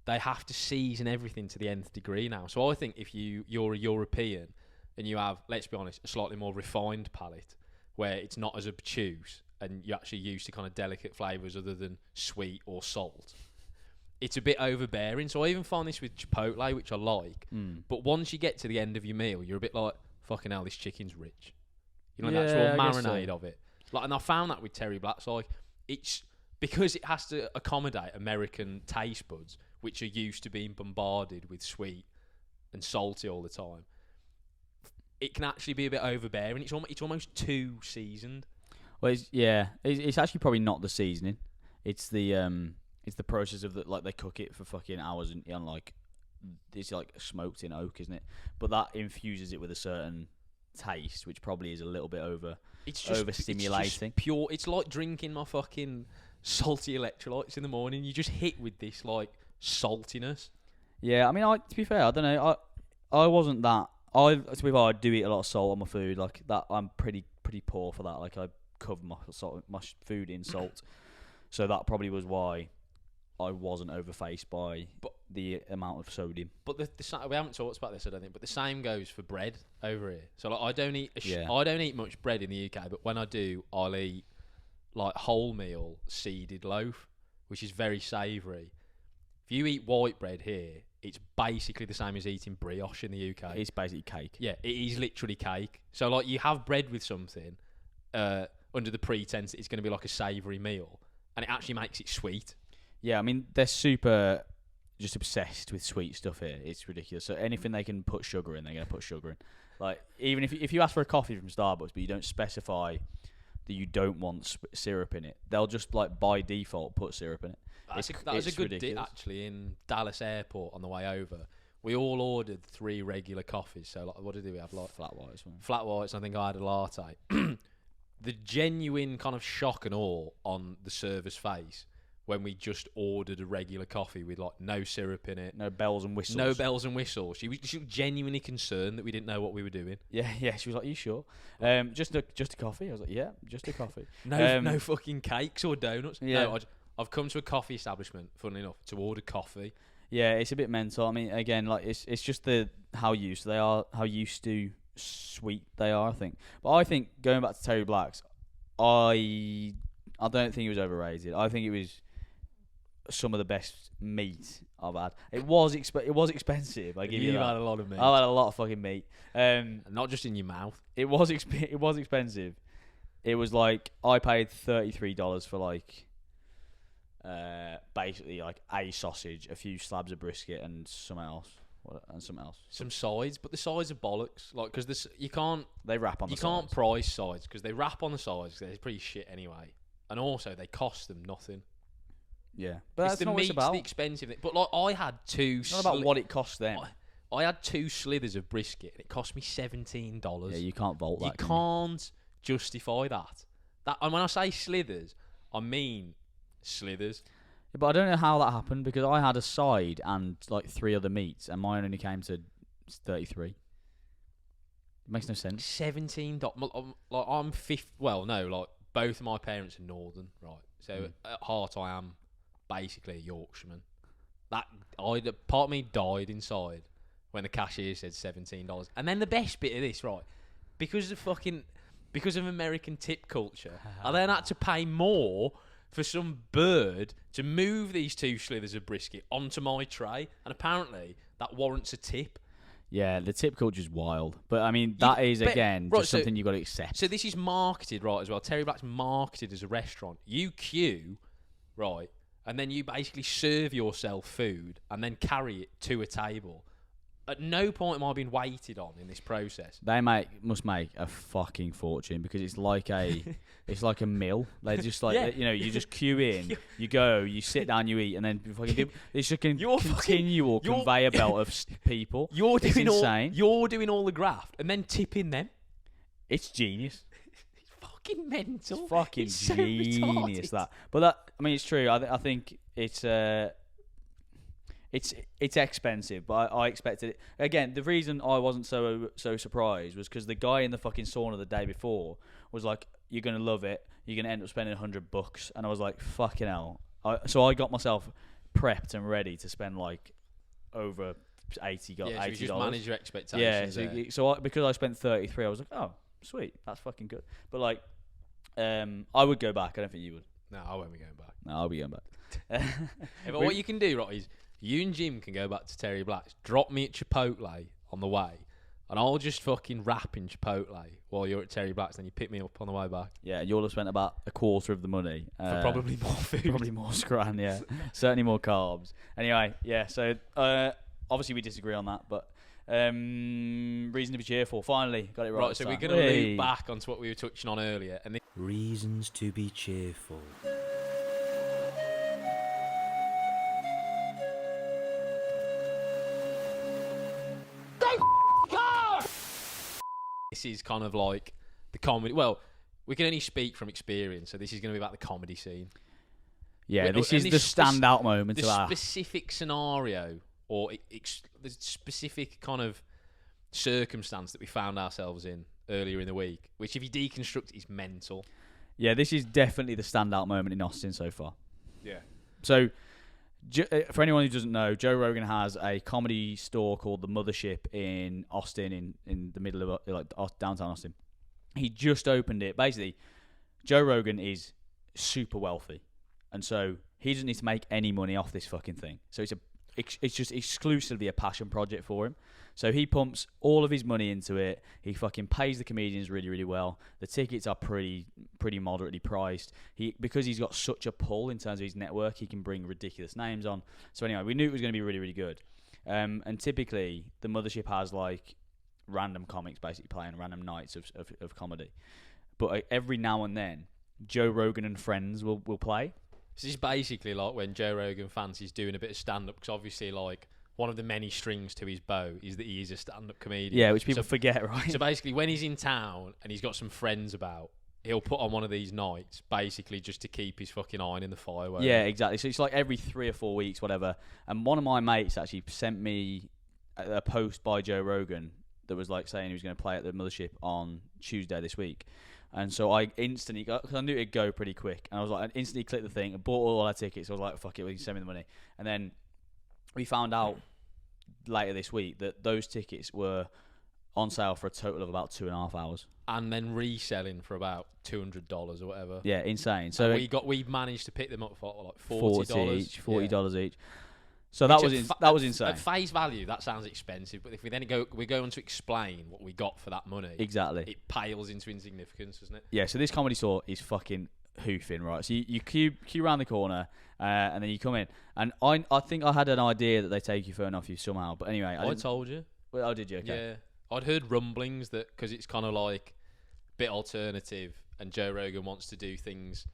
Speaker 2: They have to season everything to the nth degree now. So I think if you're a European and you have, let's be honest, a slightly more refined palate where it's not as obtuse and you're actually used to kind of delicate flavours other than sweet or salt, it's a bit overbearing. So I even find this with Chipotle, which I like. But once you get to the end of your meal, you're a bit like, fucking hell, this chicken's rich. You know, the actual marinade of it. Like, and I found that with Terry Black's, like, it's because it has to accommodate American taste buds, which are used to being bombarded with sweet and salty all the time. It can actually be a bit overbearing. It's almost too seasoned.
Speaker 1: Well, it's actually probably not the seasoning. It's the process of they cook it for fucking hours and like. It's like smoked in oak, isn't it? But that infuses it with a certain taste, which probably is a little bit
Speaker 2: It's just
Speaker 1: overstimulating.
Speaker 2: It's just pure. It's like drinking my fucking salty electrolytes in the morning. You just hit with this like saltiness.
Speaker 1: Yeah, I mean, to be fair, I don't know. I wasn't that. To be fair, I do eat a lot of salt on my food. Like that, I'm pretty poor for that. Like I cover my food in salt, so that probably was why I wasn't overfaced by the amount of sodium.
Speaker 2: But we haven't talked about this, I don't think. But the same goes for bread over here. So like, I don't eat much bread in the UK, but when I do, I'll eat like wholemeal seeded loaf, which is very savoury. If you eat white bread here, it's basically the same as eating brioche in the UK.
Speaker 1: It's basically cake.
Speaker 2: Yeah, it is literally cake. So like, you have bread with something under the pretense that it's going to be like a savoury meal, and it actually makes it sweet.
Speaker 1: Yeah, I mean, they're super just obsessed with sweet stuff here. It's ridiculous. So anything they can put sugar in, they're going to put sugar in. Like, even if you ask for a coffee from Starbucks, but you don't specify that you don't want syrup in it, they'll just, like, by default put syrup in it.
Speaker 2: That was a good dip, actually, in Dallas Airport on the way over. We all ordered 3 regular coffees. So, like, what did we have? Like
Speaker 1: flat whites.
Speaker 2: Flat whites, I think I had a latte. The genuine kind of shock and awe on the server's face when we just ordered a regular coffee with like no syrup in it,
Speaker 1: no bells and whistles.
Speaker 2: No bells and whistles. She was genuinely concerned that we didn't know what we were doing.
Speaker 1: Yeah. She was like, "Are you sure? Just a coffee?" I was like, "Yeah, just a coffee."
Speaker 2: No fucking cakes or donuts.
Speaker 1: Yeah.
Speaker 2: No, I've come to a coffee establishment, funnily enough, to order coffee.
Speaker 1: Yeah, it's a bit mental. I mean, again, like it's just how used to sweet they are. I think, but I think going back to Terry Black's, I don't think it was overrated. I think it was some of the best meat I've had. It was expensive. I give you that.
Speaker 2: You've had a lot of meat.
Speaker 1: I've had a lot of fucking meat.
Speaker 2: Not just in your mouth.
Speaker 1: It was expensive. It was like I paid $33 for like basically like a sausage, a few slabs of brisket, and something else. Some
Speaker 2: sides, but the sides are bollocks. Like, because you can't.
Speaker 1: They wrap on.
Speaker 2: You can't price sides because they wrap on the sides. They're pretty shit anyway, and also they cost them nothing.
Speaker 1: Yeah, but that's not what it's about.
Speaker 2: The expensive thing. But like, I had two.
Speaker 1: It's not about what it cost them.
Speaker 2: I had 2 slithers of brisket, and it cost me $17.
Speaker 1: Yeah, you can't vault that.
Speaker 2: You can't justify that. And when I say slithers, I mean slithers.
Speaker 1: Yeah, but I don't know how that happened because I had a side and like 3 other meats, and mine only came to 33. It makes no sense.
Speaker 2: $17. Like, I'm 50. Well, no, like both of my parents are northern, right? So at heart, I am basically a Yorkshireman. Part of me died inside when the cashier said $17. And then the best bit of this, right? Because of American tip culture, I then had to pay more for some bird to move these 2 slithers of brisket onto my tray, and apparently that warrants a tip.
Speaker 1: Yeah, the tip culture is wild, but I mean that is just something you got to accept.
Speaker 2: So this is marketed right as well. Terry Black's marketed as a restaurant. You queue, right, and then you basically serve yourself food and then carry it to a table. At no point am I being waited on in this process.
Speaker 1: They must make a fucking fortune because it's like a mill. They just like you just queue in, you go, you sit down, you eat, and then it's just a continual conveyor belt of people. It's insane.
Speaker 2: You're doing all the graft and then tipping them.
Speaker 1: It's genius.
Speaker 2: It's fucking mental.
Speaker 1: It's fucking genius that. But that, I mean, it's true. I think it's expensive, but I expected it. Again, the reason I wasn't so surprised was because the guy in the fucking sauna the day before was like, "You're gonna love it. You're gonna end up spending $100," and I was like, "Fucking hell!" So I got myself prepped and ready to spend like over $80.
Speaker 2: Yeah, so you just manage your expectations.
Speaker 1: Yeah, so because I spent 33, I was like, "Oh, sweet, that's fucking good." But like, I would go back. I don't think you would.
Speaker 2: No, I won't be going back.
Speaker 1: No, I'll be going back.
Speaker 2: Yeah, but what you can do, right, is you and Jim can go back to Terry Black's, drop me at Chipotle on the way, and I'll just fucking rap in Chipotle while you're at Terry Black's, then you pick me up on the way back.
Speaker 1: Yeah, you'll have spent about a quarter of the money.
Speaker 2: For probably more food.
Speaker 1: Probably more scran, yeah. Certainly more carbs. Anyway, yeah, so obviously we disagree on that, but reason to be cheerful. Finally, got it right.
Speaker 2: Right, so we're going to loop back onto what we were touching on earlier. And
Speaker 3: reasons to be cheerful.
Speaker 2: This is kind of like the comedy. Well, we can only speak from experience, so this is going to be about the comedy scene.
Speaker 1: Yeah, this is the standout moment.
Speaker 2: The specific scenario or the specific kind of circumstance that we found ourselves in earlier in the week, which if you deconstruct is mental.
Speaker 1: Yeah, this is definitely the standout moment in Austin so far.
Speaker 2: Yeah.
Speaker 1: So, for anyone who doesn't know, Joe Rogan has a comedy store called the Mothership in Austin, in the middle of like downtown Austin. He just opened it. Basically, Joe Rogan is super wealthy, and so he doesn't need to make any money off this fucking thing. So it's just exclusively a passion project for him. So he pumps all of his money into it. He fucking pays the comedians really, really well. The tickets are pretty moderately priced. Because he's got such a pull in terms of his network, he can bring ridiculous names on. So anyway, we knew it was going to be really, really good. And typically, the Mothership has like random comics basically playing random nights of comedy. But every now and then, Joe Rogan and friends will play.
Speaker 2: This is basically like when Joe Rogan fancies doing a bit of stand-up, because obviously like one of the many strings to his bow is that he is a stand-up comedian.
Speaker 1: Yeah, which people forget, right?
Speaker 2: So basically when he's in town and he's got some friends about, he'll put on one of these nights basically just to keep his fucking iron in the fire.
Speaker 1: Yeah, exactly. So it's like every 3 or 4 weeks, whatever. And one of my mates actually sent me a post by Joe Rogan that was like saying he was going to play at the Mothership on Tuesday this week. And so I instantly got, because I knew it'd go pretty quick, and I was like, I instantly clicked the thing and bought all our tickets. I was like, fuck it, well, you can send me the money. And then we found out later this week that those tickets were on sale for a total of about 2.5 hours,
Speaker 2: and then reselling for about $200 or whatever.
Speaker 1: Yeah, insane. So
Speaker 2: we managed to pick them up for like
Speaker 1: $40 each. So that was insane.
Speaker 2: At face value, that sounds expensive, but if we then go on to explain what we got for that money,
Speaker 1: exactly,
Speaker 2: it pales into insignificance, doesn't it?
Speaker 1: Yeah. So this comedy store is fucking hoofing, right? So you queue around the corner, and then you come in, and I think I had an idea that they take your phone off you somehow, but anyway,
Speaker 2: I told you.
Speaker 1: Well, did you? Okay.
Speaker 2: Yeah, I'd heard rumblings that because it's kind of like a bit alternative, and Joe Rogan wants to do things.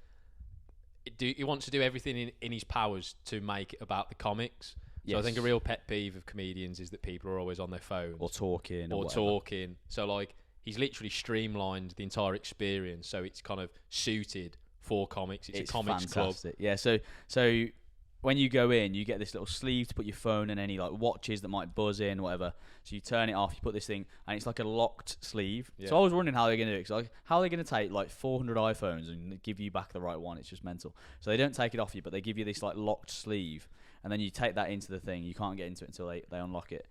Speaker 2: He wants to do everything in his powers to make it about the comics. So I think a real pet peeve of comedians is that people are always on their phones.
Speaker 1: Or talking.
Speaker 2: So like he's literally streamlined the entire experience so it's kind of suited for comics. It's a comics
Speaker 1: fantastic.
Speaker 2: club.
Speaker 1: Yeah, so when you go in, you get this little sleeve to put your phone and any like watches that might buzz in, whatever. So you turn it off, you put this thing, and it's like a locked sleeve. Yeah. So I was wondering how they're going to do it. So like, how are they going to take like 400 iPhones and give you back the right one? It's just mental. So they don't take it off you, but they give you this like locked sleeve, and then you take that into the thing. You can't get into it until they unlock it.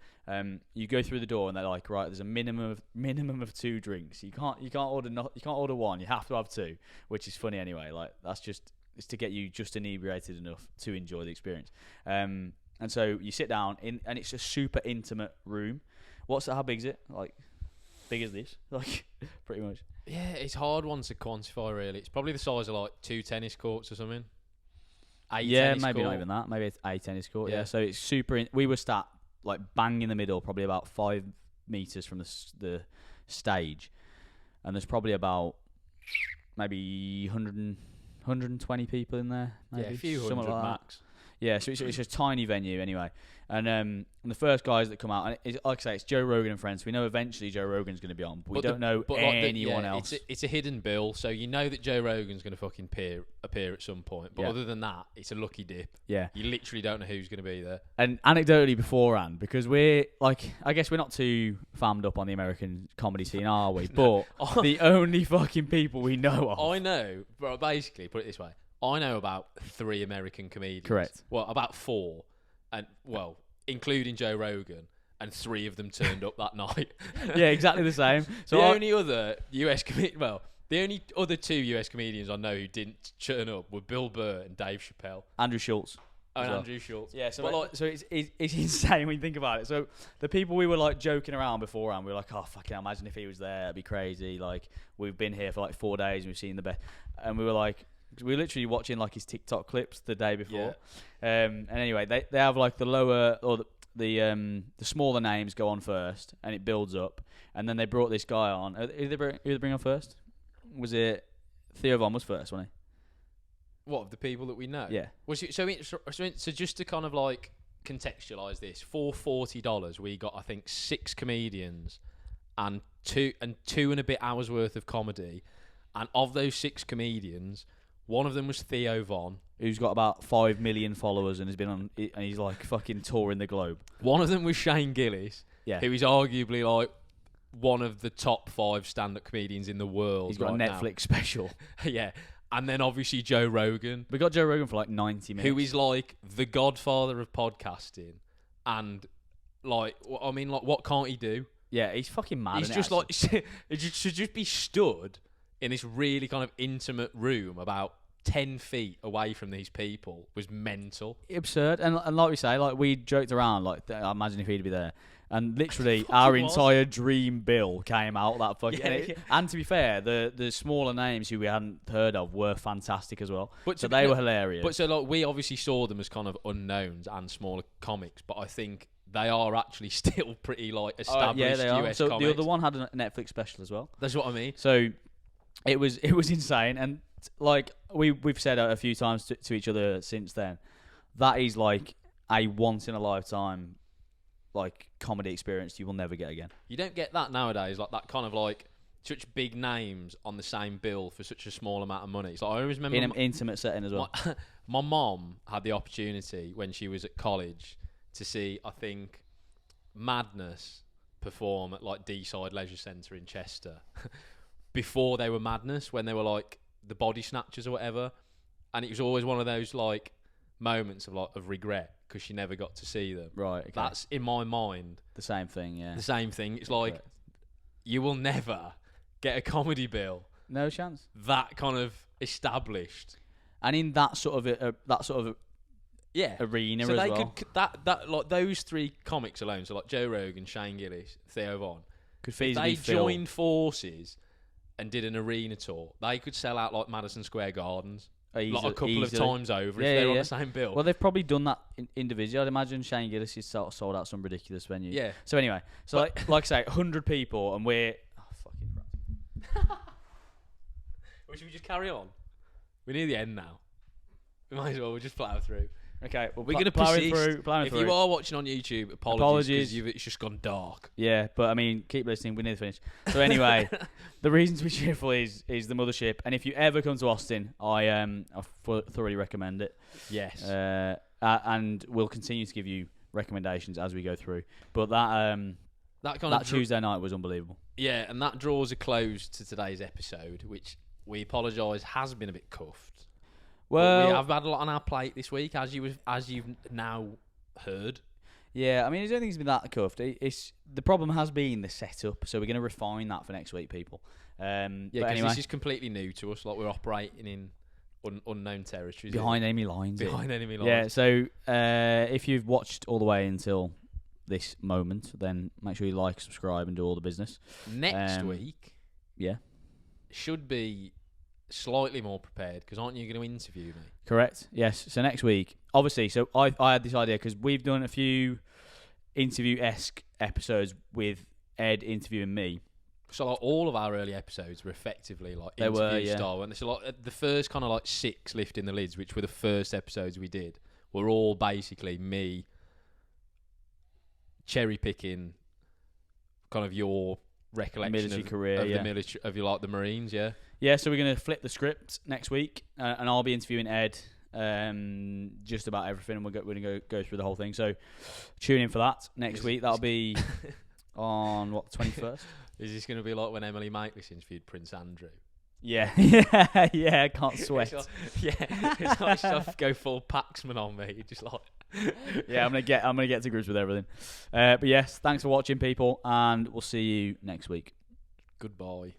Speaker 1: You go through the door, and they're like, right, there's a minimum of 2 drinks. You can't order one. You have to have 2, which is funny anyway. Like that's just. It's to get you just inebriated enough to enjoy the experience. And so you sit down and it's a super intimate room. How big is it? Like, big as this? Like, pretty much.
Speaker 2: Yeah, it's a hard one to quantify, really. It's probably the size of like 2 tennis courts or something.
Speaker 1: Maybe not even that. Maybe it's a tennis court. Yeah. So it's super. We were sat like bang in the middle, probably about 5 meters from the stage, and there's probably about maybe 120 people in there, maybe.
Speaker 2: Yeah, a few hundred like max.
Speaker 1: Yeah, so it's a tiny venue anyway. And the first guys that come out, and like I say, it's Joe Rogan and friends. We know eventually Joe Rogan's going to be on, but we don't know anyone else.
Speaker 2: It's a hidden bill, so you know that Joe Rogan's going to fucking appear at some point. But other than that, it's a lucky dip. Yeah. You literally don't know who's going to be there.
Speaker 1: And anecdotally beforehand, because we're like, I guess we're not too fammed up on the American comedy scene, are we?
Speaker 2: No.
Speaker 1: But the only fucking people we know of.
Speaker 2: I know, but basically, put it this way. I know about 3 American comedians.
Speaker 1: Correct.
Speaker 2: Well, about 4. And, including Joe Rogan, and 3 of them turned up that night.
Speaker 1: Yeah, exactly the same.
Speaker 2: So the only other two US comedians I know who didn't turn up were Bill Burr and Dave Chappelle.
Speaker 1: Andrew Schultz.
Speaker 2: Andrew Schultz.
Speaker 1: Yeah, so it's insane when you think about it. So the people we were like joking around beforehand, we were like, oh, fucking imagine if he was there, it'd be crazy. Like, we've been here for like 4 days and we've seen the best. And we were like, we were literally watching like his TikTok clips the day before. Yeah. And anyway, they have like the lower or the smaller names go on first, and it builds up. And then they brought this guy on. Who did they bring on first? Was it Theo Von was first, wasn't he?
Speaker 2: What, of the people that we know?
Speaker 1: Yeah.
Speaker 2: So just to kind of like contextualise this, for $40 we got I think 6 comedians and two and a bit hours worth of comedy. And of those 6 comedians, one of them was Theo Von.
Speaker 1: Who's got about 5 million followers and has been on, and he's like fucking touring the globe.
Speaker 2: One of them was Shane Gillis,
Speaker 1: Yeah.
Speaker 2: who is arguably like one of the top 5 stand-up comedians in the world.
Speaker 1: He's got a Netflix special.
Speaker 2: Yeah. And then obviously Joe Rogan.
Speaker 1: We got Joe Rogan for like 90 minutes.
Speaker 2: Who is like the godfather of podcasting. And like, I mean, like, what can't he do?
Speaker 1: Yeah, he's fucking mad.
Speaker 2: He's just like, it should just be stood in this really kind of intimate room about 10 feet away from these people was mental.
Speaker 1: Absurd. And like we say, like we joked around, like I imagine if he'd be there. And literally,
Speaker 2: Fuck
Speaker 1: our
Speaker 2: he was.
Speaker 1: entire dream bill came out that fucking.
Speaker 2: Yeah.
Speaker 1: And to be fair, the smaller names who we hadn't heard of were fantastic as well.
Speaker 2: But
Speaker 1: so they were hilarious.
Speaker 2: But so like we obviously saw them as kind of unknowns and smaller comics, but I think they are actually still pretty like established
Speaker 1: yeah, they are.
Speaker 2: US
Speaker 1: So
Speaker 2: comics.
Speaker 1: the other one had a Netflix special as well.
Speaker 2: That's what I mean.
Speaker 1: So it was insane, and like we've said a few times to each other since then, that is like a once in a lifetime like comedy experience you will never get again.
Speaker 2: You don't get that nowadays, like that kind of like such big names on the same bill for such a small amount of money. So I always remember
Speaker 1: In an intimate setting as well.
Speaker 2: my mom had the opportunity when she was at college to see, I think, Madness perform at like D-side Leisure Centre in Chester before they were Madness, when they were like the Body Snatchers or whatever, and it was always one of those like moments of like of regret because she never got to see them.
Speaker 1: Right. Okay.
Speaker 2: That's in my mind
Speaker 1: the same thing. Yeah.
Speaker 2: the same thing. It's like
Speaker 1: Correct.
Speaker 2: you will never get a comedy bill
Speaker 1: No chance.
Speaker 2: that kind of established.
Speaker 1: And in that sort of
Speaker 2: Yeah,
Speaker 1: arena
Speaker 2: so
Speaker 1: as
Speaker 2: they
Speaker 1: well,
Speaker 2: could that like those 3 comics alone. So like Joe Rogan, Shane Gillis, Theo Von.
Speaker 1: could
Speaker 2: If they
Speaker 1: feasibly fill.
Speaker 2: joined forces and did an arena tour, they could sell out like Madison Square Gardens like a couple of times over if they're on the same bill.
Speaker 1: Well, they've probably done that individually. I'd imagine Shane Gillis has sold out some ridiculous venue.
Speaker 2: Yeah.
Speaker 1: So anyway, so like I say, 100 people, and we're fucking crap.
Speaker 2: Or should we just carry on? We're near the end now. We might as well. We'll just plough through.
Speaker 1: Okay, well,
Speaker 2: We're going to
Speaker 1: plowing
Speaker 2: persist.
Speaker 1: through.
Speaker 2: If you are watching on YouTube, apologies. 'Cause it's just gone dark.
Speaker 1: Yeah, but I mean, keep listening. We're near the finish. So anyway, the reason to be cheerful is the Mothership, and if you ever come to Austin, I thoroughly recommend it.
Speaker 2: Yes.
Speaker 1: And we'll continue to give you recommendations as we go through. But that Tuesday night was unbelievable.
Speaker 2: Yeah, and that draws a close to today's episode, which we apologise has been a bit cuffed.
Speaker 1: Well,
Speaker 2: But we have had a lot on our plate this week, as you've now heard.
Speaker 1: yeah, I mean, I don't think it's been that cuffed. It's the problem has been the setup, so we're going to refine that for next week, people.
Speaker 2: Yeah,
Speaker 1: But
Speaker 2: because
Speaker 1: anyway,
Speaker 2: this is completely new to us. Like we're operating in unknown territories.
Speaker 1: behind enemy lines.
Speaker 2: behind enemy lines.
Speaker 1: Yeah, so if you've watched all the way until this moment, then make sure you like, subscribe, and do all the business.
Speaker 2: Next week,
Speaker 1: Yeah,
Speaker 2: should be slightly more prepared because aren't you going to interview me?
Speaker 1: correct. Yes. So next week, obviously, so I had this idea because we've done a few interview-esque episodes with Ed interviewing me.
Speaker 2: So like all of our early episodes were effectively like
Speaker 1: They
Speaker 2: interview
Speaker 1: were, yeah.
Speaker 2: style, and so like the first kind of like 6 lifting the lids, which were the first episodes we did, were all basically me cherry picking kind of your recollection
Speaker 1: Military
Speaker 2: of,
Speaker 1: career,
Speaker 2: of
Speaker 1: yeah.
Speaker 2: the military of your like the Marines, yeah.
Speaker 1: Yeah, so we're going to flip the script next week, and I'll be interviewing Ed just about everything, and we're going to go through the whole thing. So tune in for that next week. That'll be on, what, the 21st?
Speaker 2: Is this going to be like when Emily Maitlis interviewed Prince Andrew?
Speaker 1: Yeah, yeah, can't sweat.
Speaker 2: It's like stuff go full Paxman on me, just like.
Speaker 1: Yeah, I'm gonna get to grips with everything. But yes, thanks for watching, people, and we'll see you next week.
Speaker 2: Goodbye.